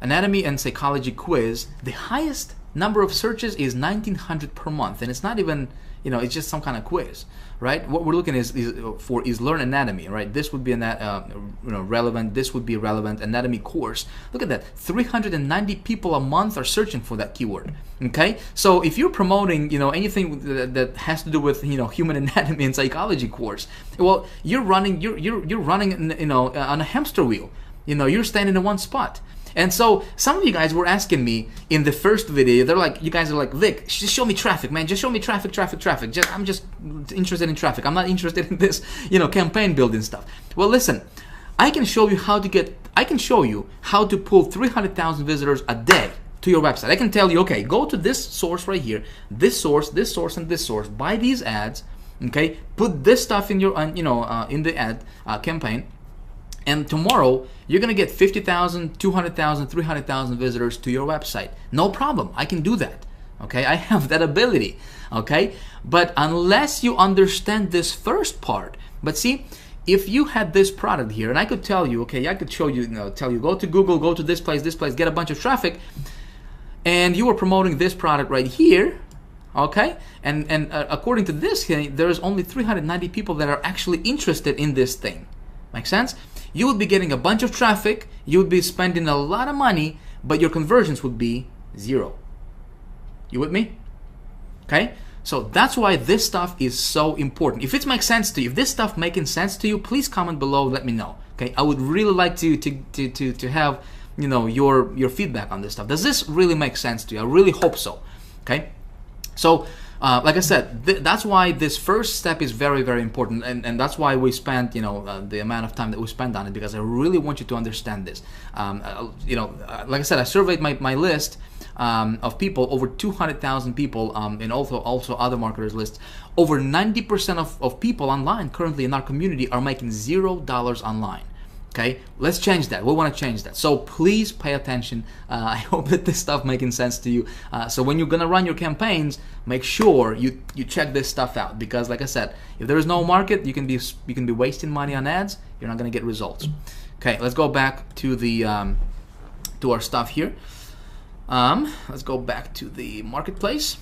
Anatomy and psychology quiz. The highest number of searches is 1,900 per month, and it's not even, it's just some kind of quiz, right? What we're looking is learn anatomy, right? This would be relevant. This would be relevant anatomy course. Look at that, 390 people a month are searching for that keyword. Okay, so if you're promoting, anything that has to do with, human anatomy and psychology course, well, you're running, on a hamster wheel. You're standing in one spot. And so some of you guys were asking me in the first video, you guys are like, Vic, just show me traffic, man. Just show me traffic. I'm just interested in traffic. I'm not interested in this, campaign building stuff. Well, listen, I can show you how to pull 300,000 visitors a day to your website. I can tell you, okay, go to this source right here, this source, and this source, buy these ads, okay, put this stuff in your, in the ad campaign. And tomorrow, you're going to get 50,000, 200,000, 300,000 visitors to your website. No problem. I can do that. Okay, I have that ability. Okay, but unless you understand this first part, but see, if you had this product here, and I could tell you, okay, I could show you, tell you, go to Google, go to this place, get a bunch of traffic, and you were promoting this product right here, okay, and according to this, there's only 390 people that are actually interested in this thing. Make sense? You would be getting a bunch of traffic, you would be spending a lot of money, but your conversions would be 0. You with me? Okay? So that's why this stuff is so important. If it makes sense to you, if this stuff making sense to you, please comment below, let me know. Okay? I would really like to have, your feedback on this stuff. Does this really make sense to you? I really hope so. Okay? So like I said, that's why this first step is very, very important, and that's why we spent, the amount of time that we spent on it, because I really want you to understand this. Like I said, I surveyed my list of people, over 200,000 people, and also other marketers lists. Over 90% of people online currently in our community are making $0 online. Okay, let's change that. We want to change that. So please pay attention. I hope that this stuff making sense to you. So when you're gonna run your campaigns, make sure you check this stuff out, because like I said, if there is no market, you can be wasting money on ads. You're not gonna get results. Okay, let's go back to the to our stuff here. Let's go back to the marketplace.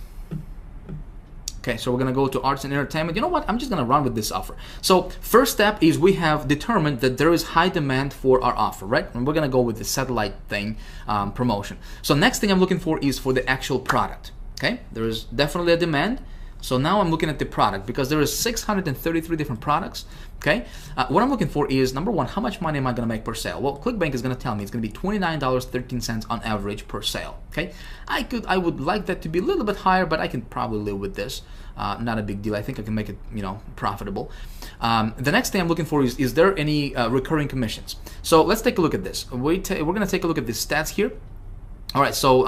Okay, so we're gonna go to arts and entertainment. You know what? I'm just gonna run with this offer. So first step is we have determined that there is high demand for our offer, right? And we're gonna go with the satellite thing, promotion. So next thing I'm looking for is for the actual product. Okay, there is definitely a demand. So now I'm looking at the product because there is 633 different products. Okay, what I'm looking for is number one, how much money am I going to make per sale? Well, ClickBank is going to tell me it's going to be $29.13 on average per sale. Okay, I would like that to be a little bit higher, but I can probably live with this. Not a big deal. I think I can make it, profitable. The next thing I'm looking for is there any recurring commissions? So let's take a look at this. We're going to take a look at the stats here. All right, so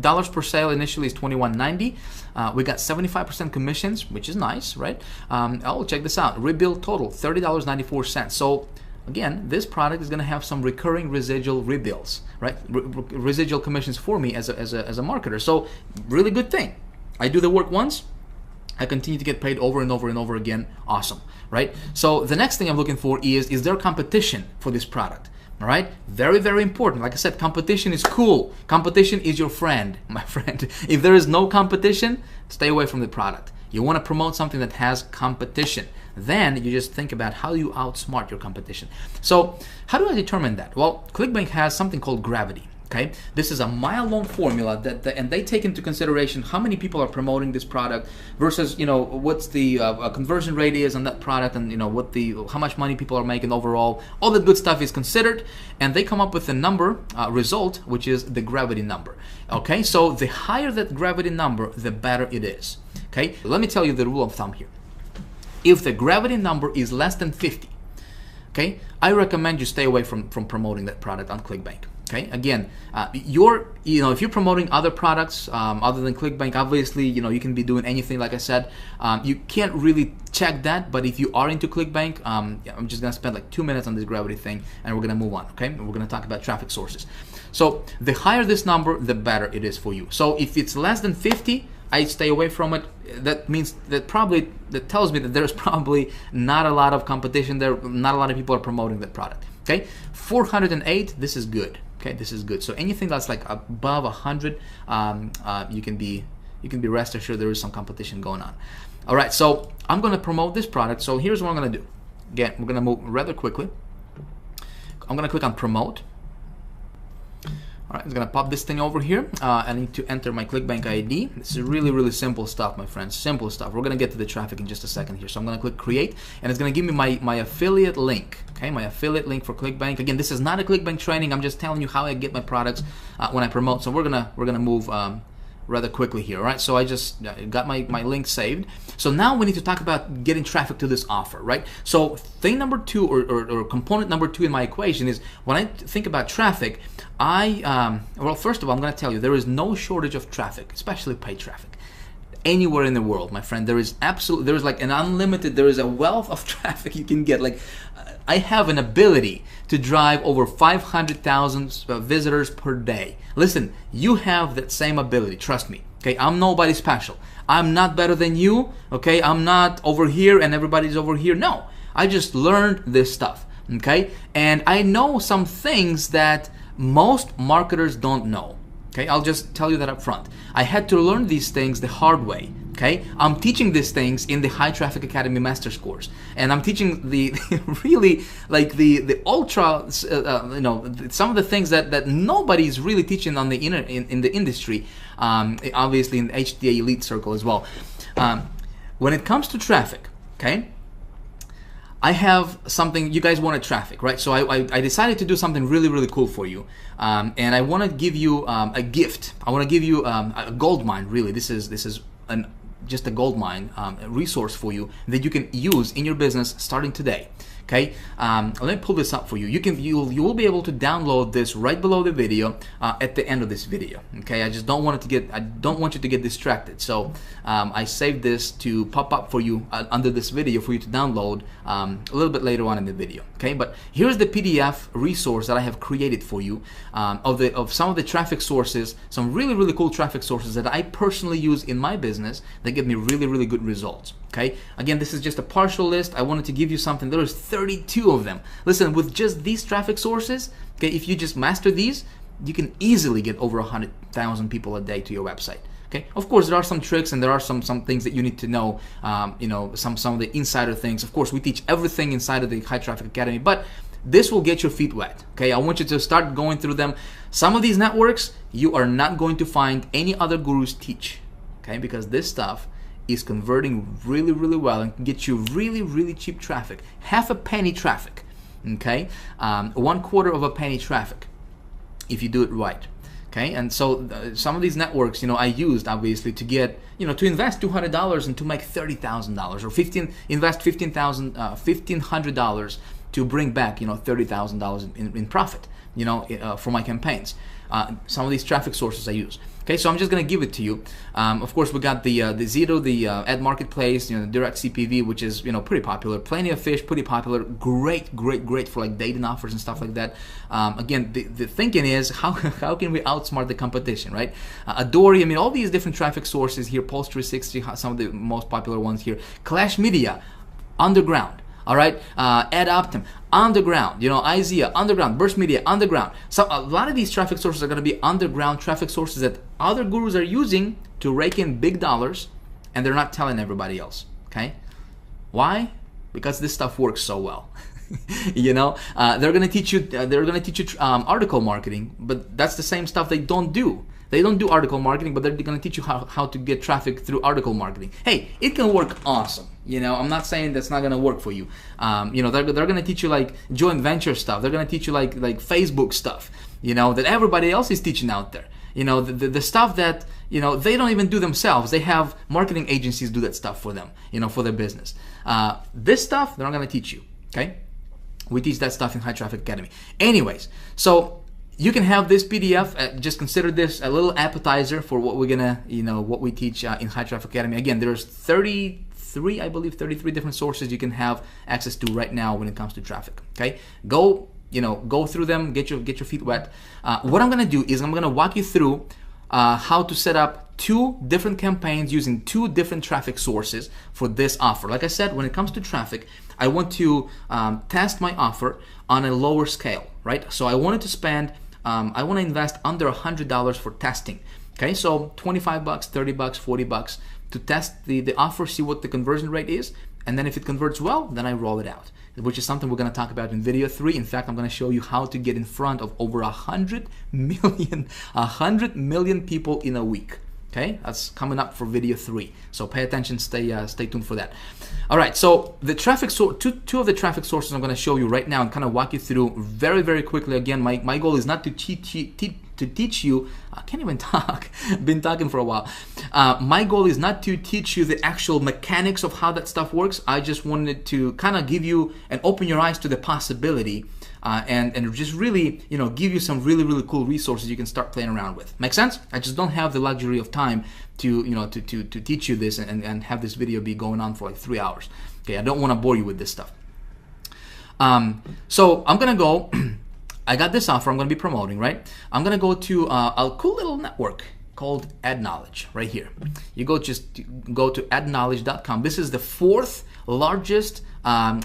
dollars per sale initially is $21.90. We got 75% commissions, which is nice, right? Oh, check this out. Rebill total, $30.94. So again, this product is going to have some recurring residual rebills, right? Residual commissions for me as a marketer. So really good thing. I do the work once, I continue to get paid over and over and over again. Awesome, right? So the next thing I'm looking for is there competition for this product? All right, very, very important. Like I said, competition is cool. Competition is your friend, my friend. If there is no competition, stay away from the product. You want to promote something that has competition. Then you just think about how you outsmart your competition. So how do I determine that? Well, ClickBank has something called gravity. Okay, this is a mile-long formula and they take into consideration how many people are promoting this product versus what's the conversion rate is on that product, and how much money people are making overall. All that good stuff is considered, and they come up with a number result, which is the gravity number. Okay, so the higher that gravity number, the better it is. Okay, let me tell you the rule of thumb here. If the gravity number is less than 50, okay, I recommend you stay away from promoting that product on ClickBank. Okay, again, if you're promoting other products other than ClickBank, obviously, you can be doing anything. Like I said, you can't really check that. But if you are into ClickBank, I'm just gonna spend like 2 minutes on this gravity thing, and we're gonna move on. Okay, and we're gonna talk about traffic sources. So the higher this number, the better it is for you. So if it's less than 50, I stay away from it. That means that tells me that there's probably not a lot of competition there. Not a lot of people are promoting that product. Okay, 408. This is good. Okay, this is good. So anything that's like above 100, you can be rest assured there is some competition going on. All right, so I'm going to promote this product. So here's what I'm going to do. Again, we're going to move rather quickly. I'm going to click on promote. All right, it's going to pop this thing over here. I need to enter my ClickBank ID. This is really, really simple stuff, my friends. Simple stuff. We're going to get to the traffic in just a second here. So I'm going to click create, and it's going to give me my affiliate link. Okay, my affiliate link for ClickBank. Again, this is not a ClickBank training. I'm just telling you how I get my products when I promote. So we're gonna move rather quickly here. All right, so I just got my link saved. So now we need to talk about getting traffic to this offer, right? So thing number two, or component number two in my equation is when I think about traffic, well, first of all, I'm going to tell you there is no shortage of traffic, especially paid traffic. Anywhere in the world, my friend, there is like an unlimited, there is a wealth of traffic you can get. Like I have an ability to drive over 500,000 visitors per day. Listen, you have that same ability, trust me. Okay, I'm nobody special. I'm not better than you. Okay, I'm not over here and everybody's over here. No, I just learned this stuff. Okay, and I know some things that most marketers don't know. Okay, I'll just tell you that up front. I had to learn these things the hard way. Okay, I'm teaching these things in the High Traffic Academy Master's course, and I'm teaching the really like the ultra, some of the things that nobody's really teaching on the in the industry. Obviously in the HTA Elite Circle as well. When it comes to traffic, okay, I have something. You guys wanted traffic, right? So I decided to do something really, really cool for you, and I want to give you a gift. I want to give you a gold mine. Really, this is just a gold mine resource for you that you can use in your business starting today. Okay, let me pull this up for you. You will be able to download this right below the video at the end of this video. Okay, I don't want you to get distracted. So I saved this to pop up for you under this video for you to download a little bit later on in the video. Okay, but here's the PDF resource that I have created for you of some of the traffic sources, some really, really cool traffic sources that I personally use in my business that give me really, really good results. Okay, again, this is just a partial list. I wanted to give you something. There is 32 of them. Listen, with just these traffic sources, okay, if you just master these, you can easily get over 100,000 people a day to your website. Okay, of course there are some tricks and there are some things that you need to know. You know, some of the insider things. Of course, we teach everything inside of the High Traffic Academy, but this will get your feet wet. Okay, I want you to start going through them. Some of these networks you are not going to find any other gurus teach. Okay, because this stuff is converting really, really well and can get you really, really cheap traffic. Half a penny traffic. Okay, 1/4 of a penny traffic if you do it right. Okay, and so some of these networks, you know, I used obviously to get, you know, to invest $200 and to make $30,000, or invest $1,500 to bring back, you know, $30,000 in profit, you know, for my campaigns. Some of these traffic sources I use. Okay, so I'm just gonna give it to you. Of course, we got the Zito, the ad marketplace, you know, the direct CPV, which is, you know, pretty popular. Plenty of Fish, pretty popular. Great for like dating offers and stuff like that. Again, the thinking is how can we outsmart the competition, right? Adori, I mean, all these different traffic sources here. Pulse 360, some of the most popular ones here. Clash Media, underground. All right, AdOptim, underground, you know, IZEA, underground, Burst Media, underground. So a lot of these traffic sources are going to be underground traffic sources that other gurus are using to rake in big dollars, and they're not telling everybody else. Okay, why? Because this stuff works so well. You know, they're going to teach you. Article marketing, but that's the same stuff they don't do. They don't do article marketing, but they're going to teach you how to get traffic through article marketing. Hey, it can work awesome. You know, I'm not saying that's not going to work for you. You know, they're going to teach you like joint venture stuff. They're going to teach you like Facebook stuff, you know, that everybody else is teaching out there. You know, the stuff that, you know, they don't even do themselves. They have marketing agencies do that stuff for them, you know, for their business. This stuff, they're not going to teach you, okay? We teach that stuff in High Traffic Academy. Anyways, so you can have this PDF. Just consider this a little appetizer for what we're gonna, you know, what we teach in High Traffic Academy. Again, there's 33, I believe, 33 different sources you can have access to right now when it comes to traffic. Okay, go through them, get your feet wet. What I'm gonna do is I'm gonna walk you through how to set up 2 different campaigns using 2 different traffic sources for this offer. Like I said, when it comes to traffic, I want to test my offer on a lower scale, right? So I wanted to spend, I want to invest under $100 for testing. Okay, so $25, $30, $40 to test the offer, see what the conversion rate is, and then if it converts well, then I roll it out, which is something we're going to talk about in video 3. In fact, I'm going to show you how to get in front of over 100 million people in a week. Okay, that's coming up for video 3. So pay attention, stay tuned for that. All right, so the traffic two of the traffic sources I'm going to show you right now and kind of walk you through very, very quickly. Again, my goal is not to teach you. I can't even talk. Been talking for a while. My goal is not to teach you the actual mechanics of how that stuff works. I just wanted to kind of give you and open your eyes to the possibility. And just really, you know, give you some really, really cool resources you can start playing around with. Make sense? I just don't have the luxury of time to, you know, to teach you this and have this video be going on for like 3 hours. Okay, I don't want to bore you with this stuff. So I'm gonna go. I got this offer I'm gonna be promoting, right? I'm gonna go to a cool little network called AdKnowledge right here. You go to adknowledge.com. This is the 4th largest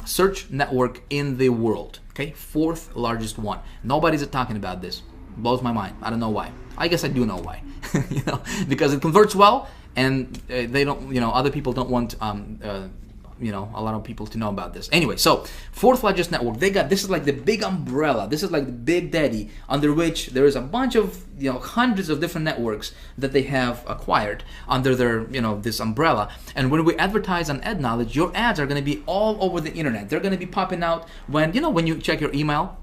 search network in the world. Okay, 4th largest one. Nobody's talking about this. Blows my mind. I don't know why. I guess I do know why. You know, because it converts well, and they don't. You know, other people don't want. You know, a lot of people to know about this. Anyway, so 4th largest network. They got, this is like the big umbrella. This is like the big daddy under which there is a bunch of, you know, hundreds of different networks that they have acquired under their, you know, this umbrella. And when we advertise on AdKnowledge, your ads are going to be all over the internet. They're going to be popping out when, you know, when you check your email.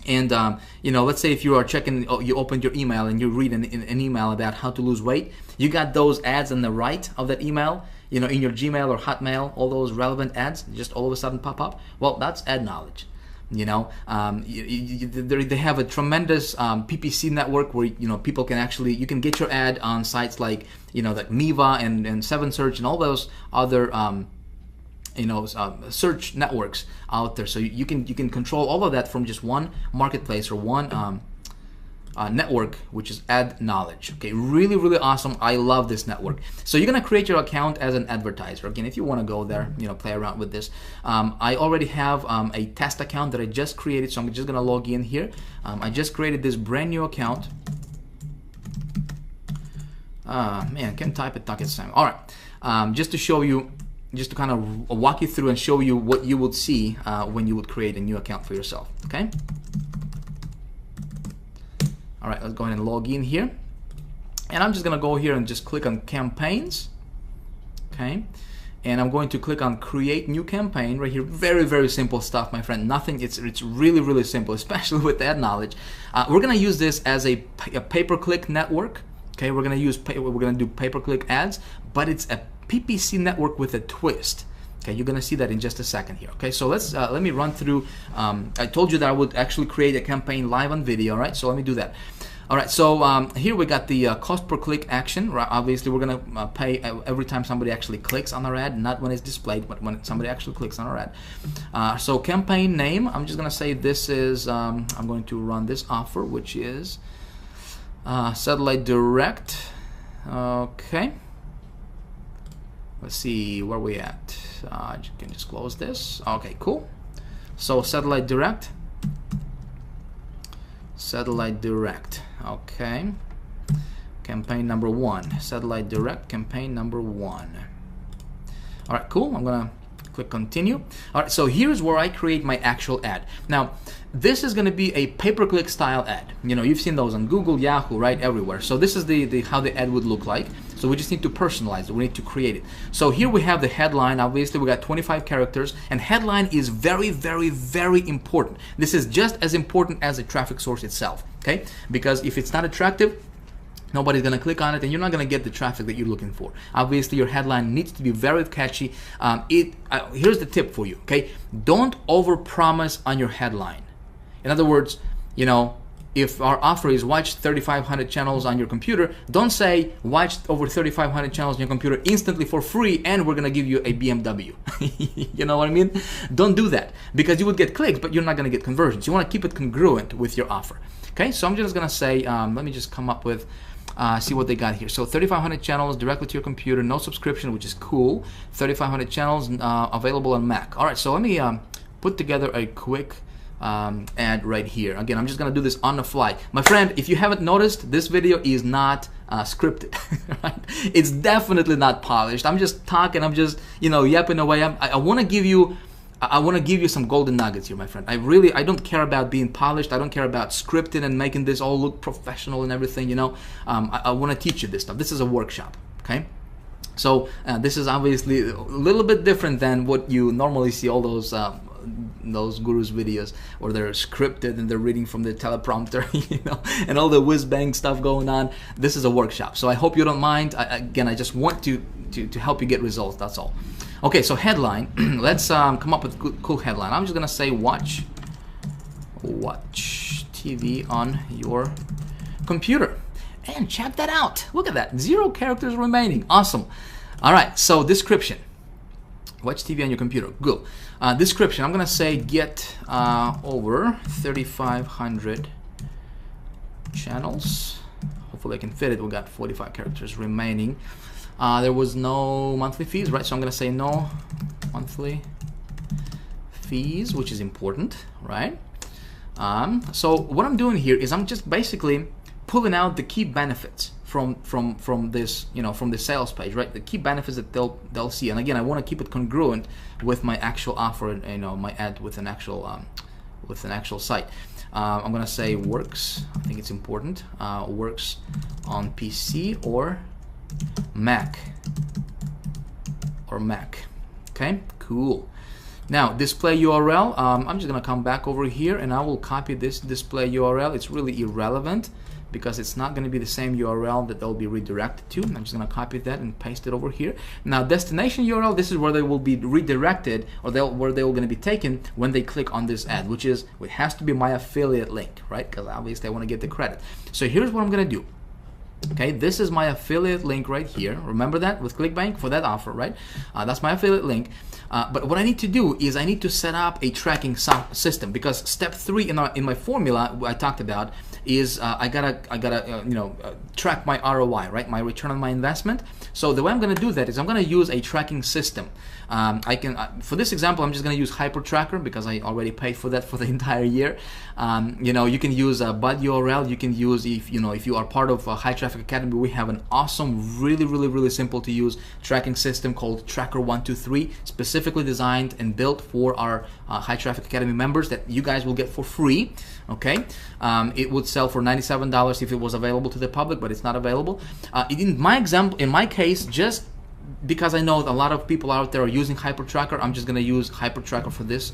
And, you know, let's say if you are checking, you opened your email and you read an email about how to lose weight, you got those ads on the right of that email, you know, in your Gmail or Hotmail, all those relevant ads just all of a sudden pop up. Well, that's AdKnowledge. You know, they have a tremendous PPC network where, you know, people can actually, you can get your ad on sites like, you know, like Miva and 7Search and all those other you know, search networks out there. So you can control all of that from just one marketplace or one network, which is AdKnowledge. Okay, really, really awesome. I love this network. So you're gonna create your account as an advertiser. Again, if you want to go there, you know, play around with this. I already have a test account that I just created, so I'm just gonna log in here. I just created this brand new account. Man, can't type it, talk at the same. All right, just to show you, just to kind of walk you through and show you what you would see when you would create a new account for yourself, okay? All right, let's go ahead and log in here. And I'm just gonna go here and just click on campaigns, okay? And I'm going to click on create new campaign right here. Very, very simple stuff, my friend. Nothing, it's really, really simple, especially with that knowledge. We're gonna use this as a pay-per-click network, okay? We're gonna do pay-per-click ads, but it's a PPC network with a twist. Okay, you're gonna see that in just a second here. Okay, so let me run through. I told you that I would actually create a campaign live on video, right? So let me do that. All right, so here we got the cost per click action. Right? Obviously, we're gonna pay every time somebody actually clicks on our ad, not when it's displayed, but when somebody actually clicks on our ad. So campaign name, I'm just gonna say this is. I'm going to run this offer, which is Satellite Direct. Okay. Let's see where we at. You can just close this. Okay, cool. So Satellite Direct. Satellite Direct. Okay. Campaign number 1. Satellite Direct. Campaign number 1. All right, cool. I'm gonna click continue. All right, so here's where I create my actual ad. Now, this is going to be a pay-per-click style ad. You know, you've seen those on Google, Yahoo, right, everywhere. So this is the how the ad would look like. So we just need to personalize it. We need to create it. So here we have the headline. Obviously, we got 25 characters, and headline is very, very, very important. This is just as important as the traffic source itself, okay? Because if it's not attractive, nobody's gonna click on it, and you're not gonna get the traffic that you're looking for. Obviously, your headline needs to be very catchy. Here's the tip for you, okay? Don't overpromise on your headline. In other words, you know, if our offer is watch 3,500 channels on your computer, don't say watch over 3,500 channels on your computer instantly for free and we're gonna give you a BMW. You know what I mean? Don't do that, because you would get clicks, but you're not gonna get conversions. You wanna keep it congruent with your offer. Okay, so I'm just gonna say, let me just come up with, see what they got here. So 3,500 channels directly to your computer, no subscription, which is cool. 3,500 channels available on Mac. All right, so let me put together a quick ad right here. Again, I'm just gonna do this on the fly. My friend, if you haven't noticed, this video is not scripted. Right? It's definitely not polished. I'm just talking, I'm just, you know, yapping away. I want to give you some golden nuggets here, my friend. I don't care about being polished. I don't care about scripting and making this all look professional and everything, you know. I want to teach you this stuff. This is a workshop, okay? So this is obviously a little bit different than what you normally see, all those gurus videos where they're scripted and they're reading from the teleprompter, you know, and all the whiz-bang stuff going on. This is a workshop, so I hope you don't mind. Again, I just want to help you get results, that's all. Okay, so headline. Let's come up with a cool headline. I'm just gonna say watch TV on your computer. And check that out. Look at that. 0 characters remaining. Awesome. All right, so description. Watch TV on your computer. Good. Description. I'm gonna say get over 3,500 channels. Hopefully I can fit it. We got 45 characters remaining. There was no monthly fees, right? So I'm gonna say no monthly fees, which is important, right? So what I'm doing here is I'm just basically pulling out the key benefits from this, you know, from the sales page, right? The key benefits that they'll see. And again, I want to keep it congruent with my actual offer, you know, my ad with an actual site. I'm gonna say works. I think it's important. Works on PC or Mac. Okay, cool. Now display URL. I'm just gonna come back over here and I will copy this display URL. It's really irrelevant because it's not going to be the same URL that they'll be redirected to. I'm just going to copy that and paste it over here. Now destination URL, this is where they will be redirected, or where they will going to be taken when they click on this ad, which it has to be my affiliate link, right? Because obviously I want to get the credit. So here's what I'm going to do. Okay, this is my affiliate link right here. Remember that with ClickBank for that offer, right? That's my affiliate link. But what I need to do is I need to set up a tracking system, because step 3 in my formula I talked about is I gotta track my ROI, right? My return on my investment. So the way I'm gonna do that is I'm gonna use a tracking system. For this example, I'm just gonna use HyperTracker because I already paid for that for the entire year. You can use a BUD URL. You can use if you are part of High Traffic Traffic Academy, we have an awesome, really simple to use tracking system called Tracker123, specifically designed and built for our High Traffic Academy members that you guys will get for free. Okay, it would sell for $97 if it was available to the public, but it's not available. In my case, just because I know a lot of people out there are using HyperTracker, I'm just going to use HyperTracker for this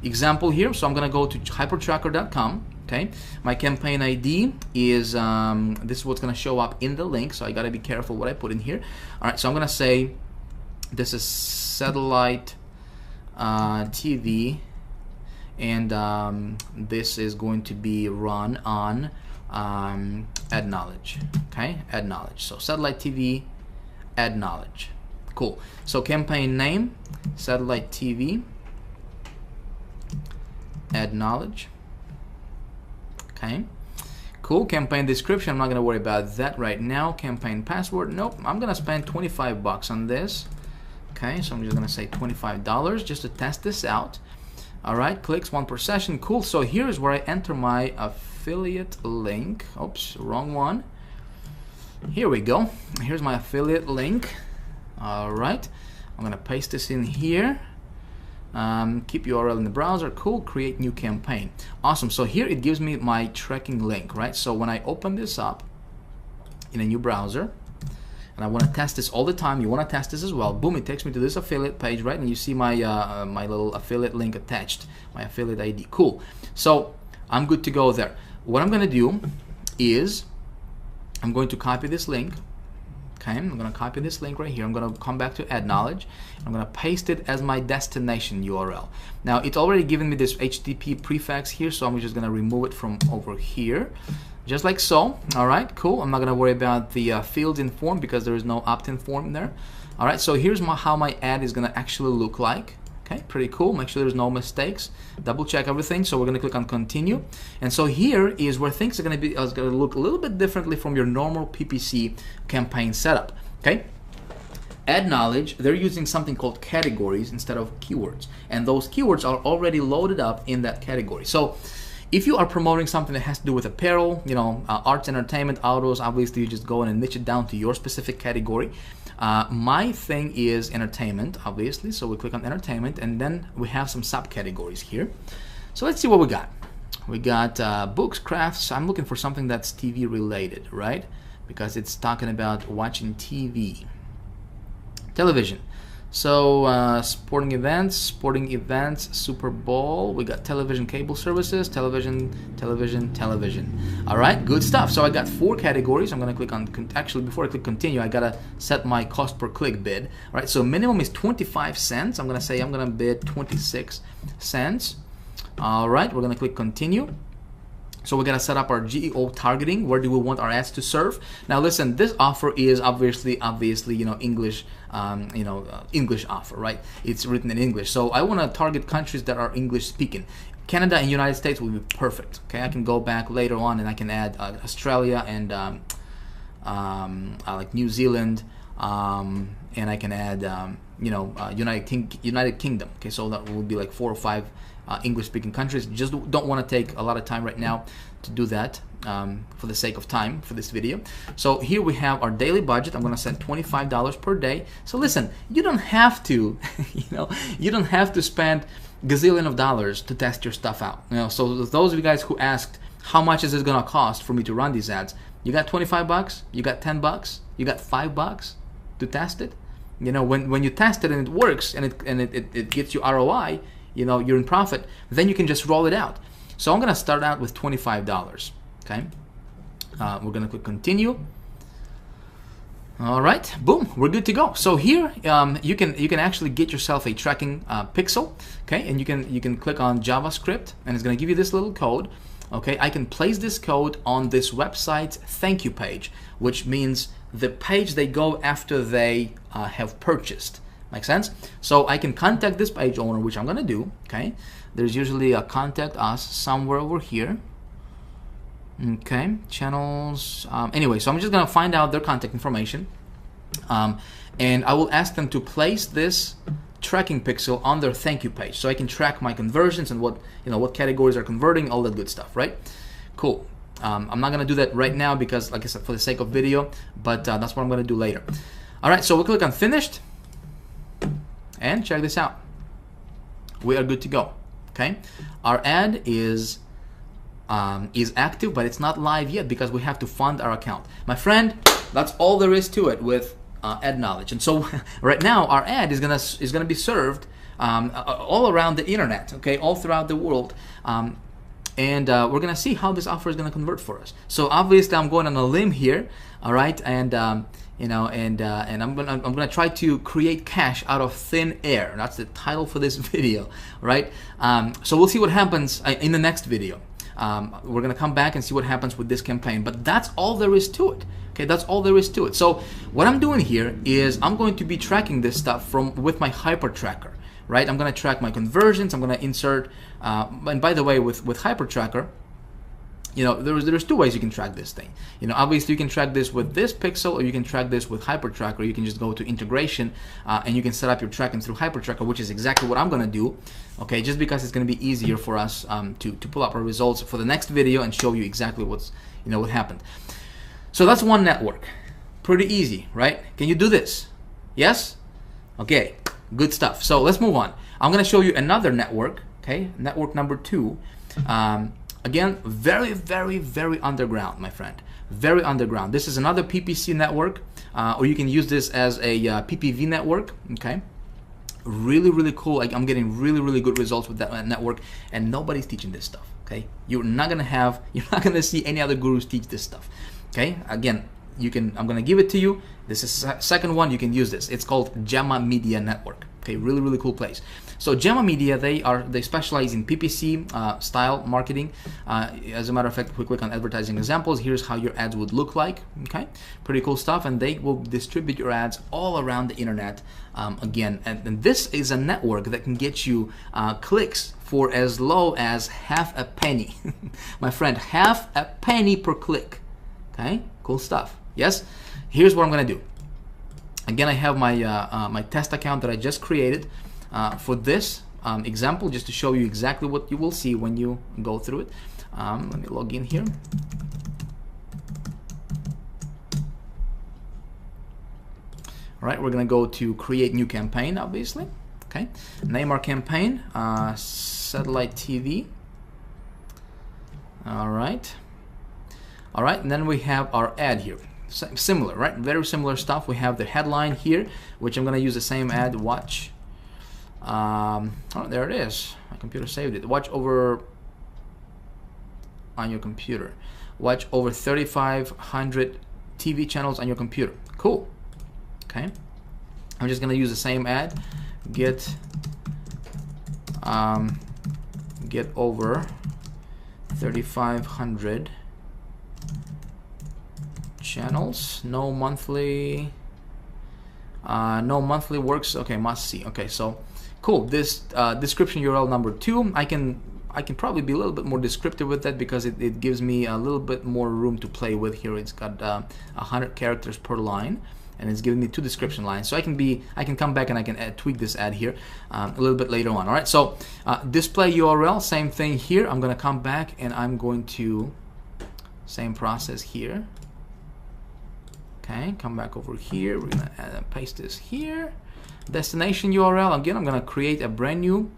example here. So I'm going to go to hypertracker.com. Okay, my campaign ID is this is what's going to show up in the link, so I got to be careful what I put in here. All right, so I'm going to say this is satellite TV, and this is going to be run on AdKnowledge. Okay, AdKnowledge. So satellite TV, AdKnowledge. Cool. So campaign name, satellite TV, AdKnowledge. Okay, cool. Campaign description, I'm not gonna worry about that right now. Campaign password, nope. I'm gonna spend 25 bucks on this. Okay, so I'm just gonna say $25 just to test this out. All right, clicks 1 per session. Cool. So here's where I enter my affiliate link. Oops, wrong one. Here we go. Here's my affiliate link. All right, I'm gonna paste this in here. Keep URL in the browser. Cool. Create new campaign. Awesome. So here it gives me my tracking link, right? So when I open this up in a new browser, and I want to test this all the time, you want to test this as well, boom, it takes me to this affiliate page, right? And you see my my little affiliate link attached, my affiliate ID. Cool. So I'm good to go there. What I'm going to do is I'm going to copy this link. Okay, I'm going to copy this link right here. I'm going to come back to AdKnowledge. I'm going to paste it as my destination URL. Now, it's already given me this HTTP prefix here, so I'm just going to remove it from over here, just like so. All right, cool. I'm not going to worry about the fields in form because there is no opt-in form there. All right, so here's how my ad is going to actually look like. Okay, pretty cool. Make sure there's no mistakes. Double check everything. So we're going to click on continue. And so here is where things are going to look a little bit differently from your normal PPC campaign setup. Okay. AdKnowledge, they're using something called categories instead of keywords. And those keywords are already loaded up in that category. So if you are promoting something that has to do with apparel, you know, arts, entertainment, autos, obviously you just go in and niche it down to your specific category. My thing is entertainment, obviously, so we click on entertainment, and then we have some subcategories here. So let's see what we got. We got books, crafts. I'm looking for something that's TV related, right? Because it's talking about watching TV. Television. So sporting events, Super Bowl. We got television, cable services, television. All right, good stuff. So I got 4 categories. I'm gonna click on, actually before I click continue, I gotta set my cost per click bid. All right, so minimum is 25 cents. I'm gonna say I'm gonna bid 26 cents. All right, we're gonna click continue. So we're gonna set up our GEO targeting. Where do we want our ads to serve? Now listen, this offer is obviously, you know, English, English offer, right? It's written in English. So I want to target countries that are English speaking. Canada and United States will be perfect. Okay, I can go back later on and I can add Australia and like New Zealand, and I can add United Kingdom. Okay, so that will be like 4 or 5 English-speaking countries. Just don't want to take a lot of time right now to do that for the sake of time for this video. So here we have our daily budget. I'm going to set $25 per day. So listen, you don't have to, you don't have to spend gazillion of dollars to test your stuff out. So those of you guys who asked how much is it going to cost for me to run these ads, you got 25 bucks, you got 10 bucks, you got 5 bucks to test it. When you test it and it works and it gets you ROI, you're in profit, then you can just roll it out. So I'm going to start out with $25. Okay, we're going to click continue. All right, boom, we're good to go. So here you can actually get yourself a tracking pixel. Okay, and you can click on JavaScript, and it's going to give you this little code. Okay, I can place this code on this website's thank you page, which means the page they go after they have purchased. Make sense? So I can contact this page owner, which I'm gonna do. Okay, there's usually a contact us somewhere over here. Okay, channels. Anyway, so I'm just gonna find out their contact information, and I will ask them to place this tracking pixel on their thank you page, so I can track my conversions and what categories are converting, all that good stuff, right? Cool. I'm not gonna do that right now because, like I said, for the sake of video, but that's what I'm gonna do later. All right, so we'll click on finished, and check this out. We are good to go. Okay, our ad is active, but it's not live yet because we have to fund our account. My friend, that's all there is to it with ad knowledge. And so right now our ad is gonna be served all around the internet, okay, all throughout the world. And we're gonna see how this offer is gonna convert for us. So obviously I'm going on a limb here, all right, and you know, and I'm gonna try to create cash out of thin air. That's the title for this video, right? So we'll see what happens in the next video. We're gonna come back and see what happens with this campaign, but that's all there is to it. Okay, that's all there is to it. So what I'm doing here is I'm going to be tracking this stuff with my Hyper Tracker, right? I'm gonna track my conversions. I'm gonna insert, and by the way, with Hyper Tracker, you know, there's two ways you can track this thing. You know, obviously you can track this with this pixel, or you can track this with Hyper Tracker. You can just go to integration and you can set up your tracking through Hyper Tracker, which is exactly what I'm gonna do. Okay, just because it's gonna be easier for us to pull up our results for the next video and show you exactly what happened. So that's one network. Pretty easy, right? Can you do this? Yes? Okay, good stuff. So let's move on. I'm gonna show you another network, okay? Network number 2. Again, very, very, very underground, my friend. Very underground. This is another PPC network, or you can use this as a PPV network, okay? Really, really cool. Like, I'm getting really, really good results with that network, and nobody's teaching this stuff, okay? You're not gonna see any other gurus teach this stuff, okay? Again, I'm gonna give it to you. This is second one. You can use this. It's called Gemma Media Network. Okay, really, really cool place. So Gemma Media, they specialize in PPC style marketing. As a matter of fact, if we click on advertising examples, here's how your ads would look like. Okay, pretty cool stuff, and they will distribute your ads all around the internet. Again, and this is a network that can get you clicks for as low as half a penny. My friend, half a penny per click. Okay, cool stuff. Yes, here's what I'm gonna do. Again, I have my my test account that I just created for this example, just to show you exactly what you will see when you go through it. Let me log in here. All right, we're gonna go to create new campaign, obviously. Okay, name our campaign, Satellite TV. All right, and then we have our ad here. Similar, right? Very similar stuff. We have the headline here, which I'm gonna use the same ad. Watch. Oh, there it is. My computer saved it. Watch over on your computer. Watch over 3,500 TV channels on your computer. Cool. Okay. I'm just gonna use the same ad. Get over 3,500 channels. No monthly works. Okay, must see. Okay, so cool. This description URL number 2, I can probably be a little bit more descriptive with that because it gives me a little bit more room to play with here. It's got 100 characters per line, and it's giving me 2 description lines. So I can come back and I can tweak this ad here a little bit later on. All right, so display URL, same thing here. I'm gonna come back and I'm going to same process here. Okay, come back over here. We're gonna paste this here. Destination URL. Again, I'm gonna create a brand new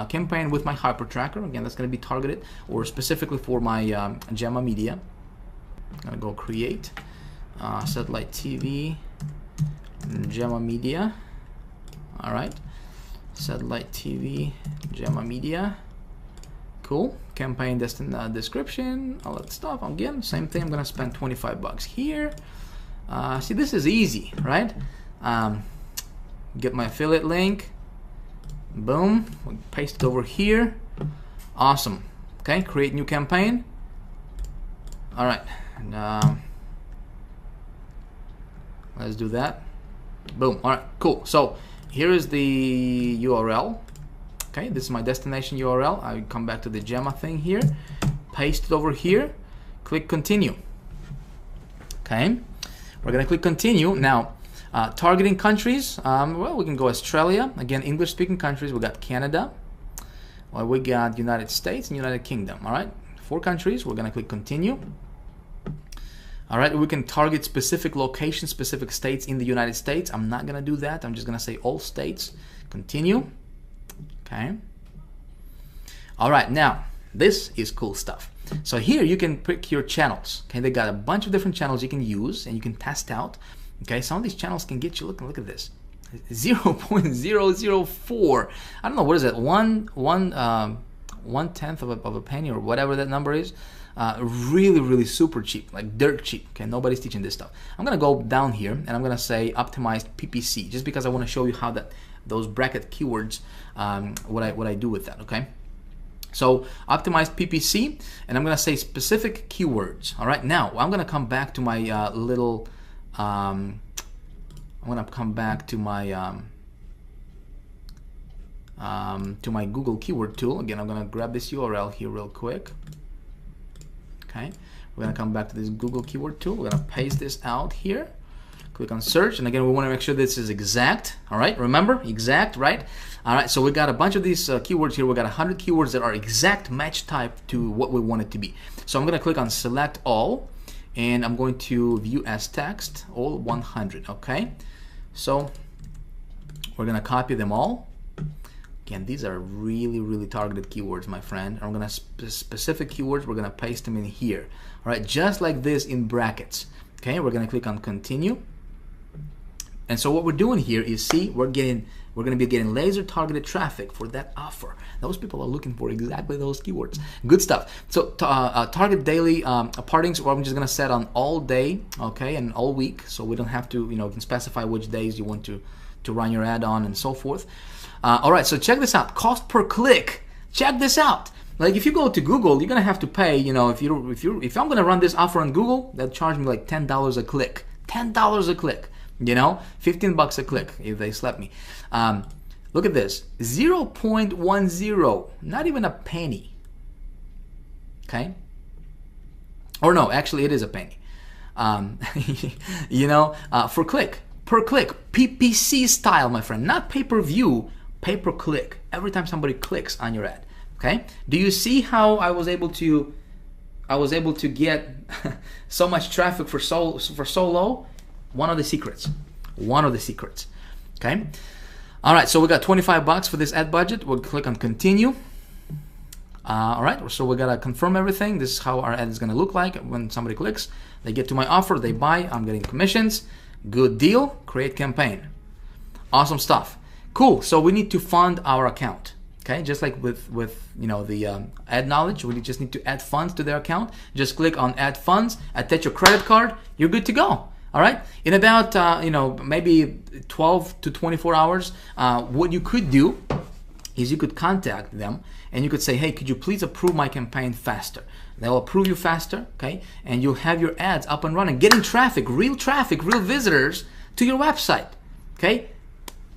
campaign with my Hyper Tracker. Again, that's gonna be targeted or specifically for my Gemma Media. I'm gonna go create Satellite TV, Gemma Media. All right, Satellite TV, Gemma Media. Cool. Campaign description, all that stuff. Again, same thing. I'm gonna spend $25 here. See, this is easy, right? Get my affiliate link. Boom. Paste it over here. Awesome. Okay, create new campaign. All right, and let's do that. Boom. All right, cool. So here is the URL. Okay, this is my destination URL. I come back to the Gemma thing here, paste it over here, click continue. Okay, we're gonna click continue. Now, targeting countries, well, we can go Australia. Again, English speaking countries. We got Canada. Well, we got United States and United Kingdom. All right, 4 countries. We're gonna click continue. All right, we can target specific locations, specific states in the United States. I'm not gonna do that. I'm just gonna say all states. Continue. Okay. All right, now this is cool stuff. So here you can pick your channels. Okay, they got a bunch of different channels you can use and you can test out. Okay, some of these channels can get you. Look at this, 0.004. I don't know, what is that? One tenth of a penny or whatever that number is. Really super cheap, like dirt cheap. Okay, nobody's teaching this stuff. I'm gonna go down here and I'm gonna say optimized PPC, just because I want to show you how those bracket keywords, what I do with that. Okay, so optimized PPC, and I'm gonna say specific keywords. All right, now I'm gonna come back to my I'm gonna come back to my Google keyword tool. Again, I'm gonna grab this URL here real quick. Okay, we're gonna come back to this Google keyword tool. We're gonna paste this out here. Click on search, and again, we want to make sure this is exact. All right, remember, exact, right? All right, so we got a bunch of these keywords here. We got 100 keywords that are exact match type to what we want it to be. So I'm gonna click on select all, and I'm going to view as text, all 100. Okay, so we're gonna copy them all. Again, these are really targeted keywords, my friend. I'm gonna specific keywords, we're gonna paste them in here. All right, just like this in brackets. Okay, we're gonna click on continue. And so what we're doing here is, see, we're gonna be getting laser targeted traffic for that offer. Those people are looking for exactly those keywords. Good stuff. So target daily partings, well, I'm just gonna set on all day, okay, and all week, so we don't have to, you can specify which days you want to run your ad on and so forth. All right, so check this out. Cost per click. Check this out. Like if you go to Google, you're gonna have to pay. If I'm gonna run this offer on Google, they'll charge me like $10 a click. $10 a click. 15 bucks a click if they slap me. Look at this, 0.10, not even a penny. Okay. Or no, actually it is a penny. For click. Per click, PPC style, my friend, not pay-per-view, pay-per-click. Every time somebody clicks on your ad, okay? Do you see how I was able to get so much traffic for so low? One of the secrets. Okay? All right, so we got 25 bucks for this ad budget. We'll click on continue. All right, so we gotta confirm everything. This is how our ad is gonna look like when somebody clicks. They get to my offer, they buy, I'm getting commissions. Good deal, create campaign. Awesome stuff. Cool, so we need to fund our account. Okay, just like with the ad knowledge, we just need to add funds to their account. Just click on add funds, attach your credit card, you're good to go. All right, in about maybe 12 to 24 hours, what you could do is you could contact them and you could say, hey, could you please approve my campaign faster? They'll approve you faster, okay? And you'll have your ads up and running, getting traffic, real visitors to your website, okay?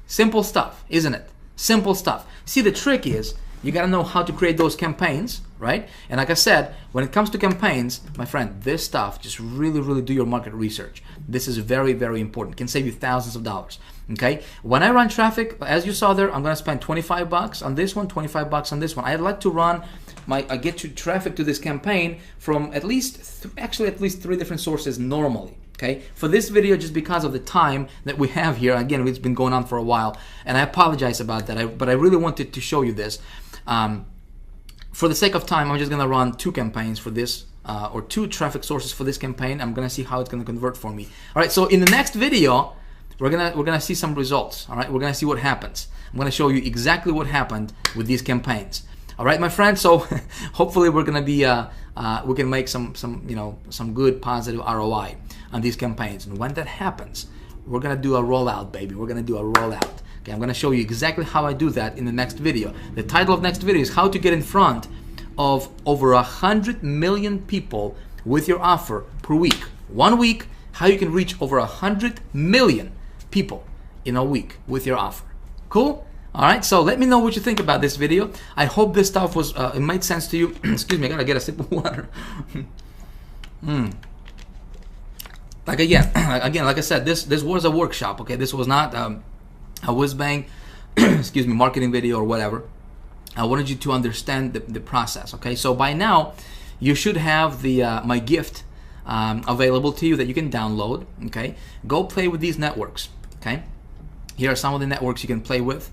Simple stuff, isn't it? Simple stuff. See, the trick is you gotta know how to create those campaigns, right? And like I said, when it comes to campaigns, my friend, this stuff, just really do your market research. This is very important. It can save you thousands of dollars, okay? When I run traffic, as you saw there, I'm gonna spend 25 bucks on this one, 25 bucks on this one. I'd like to run I get you traffic to this campaign from at least 3 different sources normally. Okay, for this video, just because of the time that we have here, again, it's been going on for a while, and I apologize about that, but I really wanted to show you this. For the sake of time, I'm just gonna run 2 campaigns for this, or 2 traffic sources for this campaign. I'm gonna see how it's gonna convert for me. All right, so in the next video, we're gonna see some results. All right, we're gonna see what happens. I'm gonna show you exactly what happened with these campaigns. All right, my friend. So hopefully we're gonna be we can make some good positive ROI on these campaigns. And when that happens, we're gonna do a rollout, baby. We're gonna do a rollout. Okay, I'm gonna show you exactly how I do that in the next video. The title of next video is how to get in front of over 100 million people with your offer per week. 1 week, how you can reach over 100 million people in a week with your offer. Cool? All right, so let me know what you think about this video. I hope this stuff was it made sense to you. Excuse me, I gotta get a sip of water. Like like I said, this was a workshop. Okay, this was not a whiz bang, excuse me, marketing video or whatever. I wanted you to understand the process. Okay, so by now you should have the my gift available to you that you can download. Okay, go play with these networks. Okay, here are some of the networks you can play with.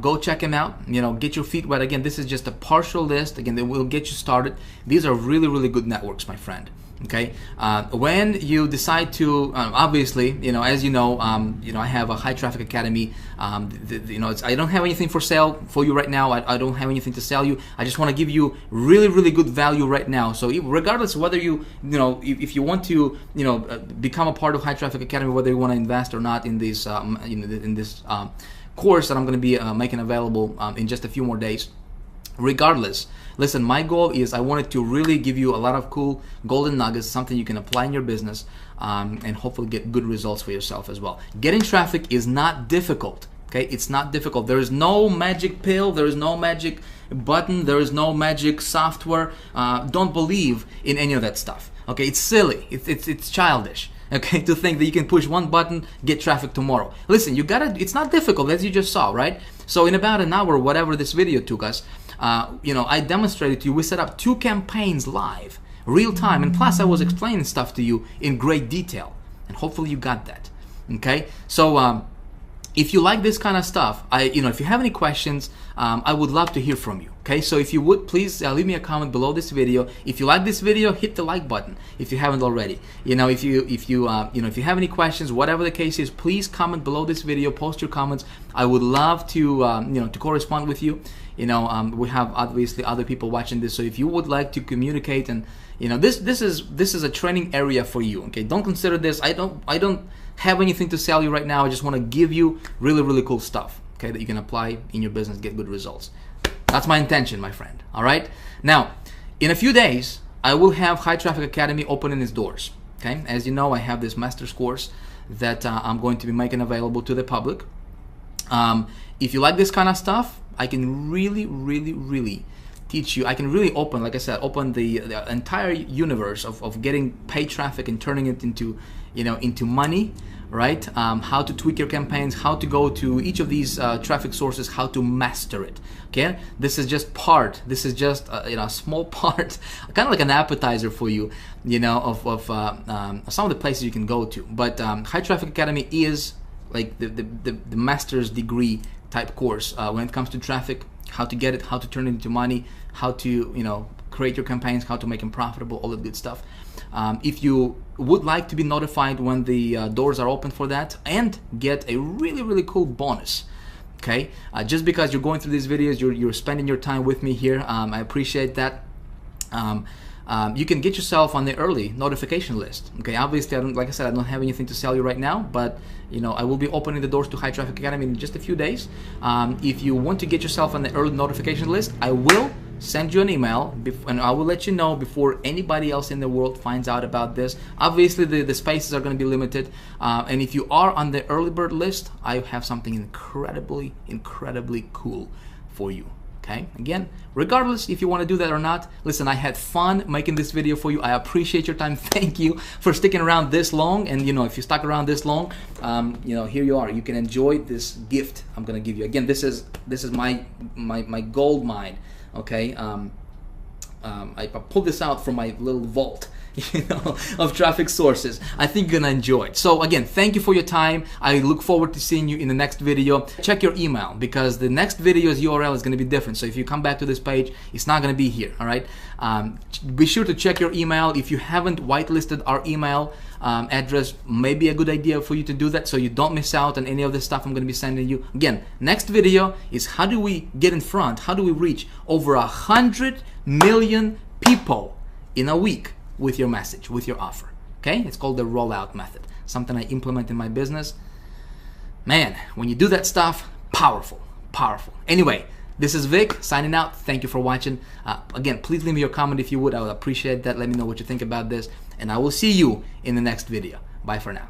Go check them out. You know, get your feet wet. Again, this is just a partial list. Again, that will get you started. These are really, really good networks, my friend. Okay, when you decide to, obviously, you know, as you know, I have a High Traffic Academy. You know, I don't have anything for sale for you right now. I don't have anything to sell you. I just want to give you really, really good value right now. So regardless of whether if you want to, become a part of High Traffic Academy, whether you want to invest or not in this, course that I'm going to be making available in just a few more days. Regardless, listen, my goal is I wanted to really give you a lot of cool golden nuggets, something you can apply in your business, and hopefully get good results for yourself as well. Getting traffic is not difficult. Okay, it's not difficult. There is no magic pill. There is no magic button. There is no magic software. Don't believe in any of that stuff. Okay, it's silly. It's childish. Okay, to think that you can push one button, get traffic tomorrow. Listen, it's not difficult, as you just saw, right? So in about an hour, whatever this video took us, I demonstrated to you, we set up 2 campaigns live, real time, and plus I was explaining stuff to you in great detail, and hopefully you got that. Okay, so if you like this kind of stuff, if you have any questions, I would love to hear from you. Okay, so if you would, please leave me a comment below this video. If you like this video, hit the like button if you haven't already. If you have any questions, whatever the case is, please comment below this video. Post your comments. I would love to to correspond with you. We have obviously other people watching this, so if you would like to communicate, and this is a training area for you. Okay, don't consider this. I don't have anything to sell you right now. I just want to give you really, really cool stuff. Okay, that you can apply in your business, get good results. That's my intention, my friend. All right. Now, in a few days, I will have High Traffic Academy opening its doors. Okay, as you know, I have this master's course that I'm going to be making available to the public. If you like this kind of stuff, I can really, really, really teach you. I can really open, like I said, open the entire universe of getting paid traffic and turning it into, into money. Right? How to tweak your campaigns, how to go to each of these traffic sources, how to master it. Okay, this is just part. This is just a small part, kind of like an appetizer for you, of some of the places you can go to. But High Traffic Academy is like the master's degree type course when it comes to traffic, how to get it, how to turn it into money, how to create your campaigns, how to make them profitable, all that good stuff. If you would like to be notified when the doors are open for that and get a really, really cool bonus, okay, just because you're going through these videos, you're spending your time with me here, I appreciate that. You can get yourself on the early notification list. Okay, obviously, like I said, I don't have anything to sell you right now, but I will be opening the doors to High Traffic Academy in just a few days. If you want to get yourself on the early notification list, I will send you an email, and I will let you know before anybody else in the world finds out about this. Obviously, the spaces are going to be limited, and if you are on the early bird list, I have something incredibly, incredibly cool for you. Okay, again, regardless if you want to do that or not, listen, I had fun making this video for you. I appreciate your time. Thank you for sticking around this long. And if you stuck around this long, here you are. You can enjoy this gift I'm gonna give you. Again, this is my gold mine. Okay, I pulled this out from my little vault, of traffic sources. I think you're gonna enjoy it. So again, thank you for your time. I look forward to seeing you in the next video. Check your email, because the next video's URL is gonna be different. So if you come back to this page, it's not gonna be here, all right? Be sure to check your email. If you haven't whitelisted our email address, maybe a good idea for you to do that so you don't miss out on any of the stuff I'm gonna be sending you. Again, next video is how do we get in front, how do we reach over 100 million people in a week with your message, with your offer. Okay, it's called the rollout method, something I implement in my business. Man, when you do that stuff, powerful. Anyway, this is Vic signing out. Thank you for watching. Again, please leave me your comment if you would. I would appreciate that. Let me know what you think about this, and I will see you in the next video. Bye for now.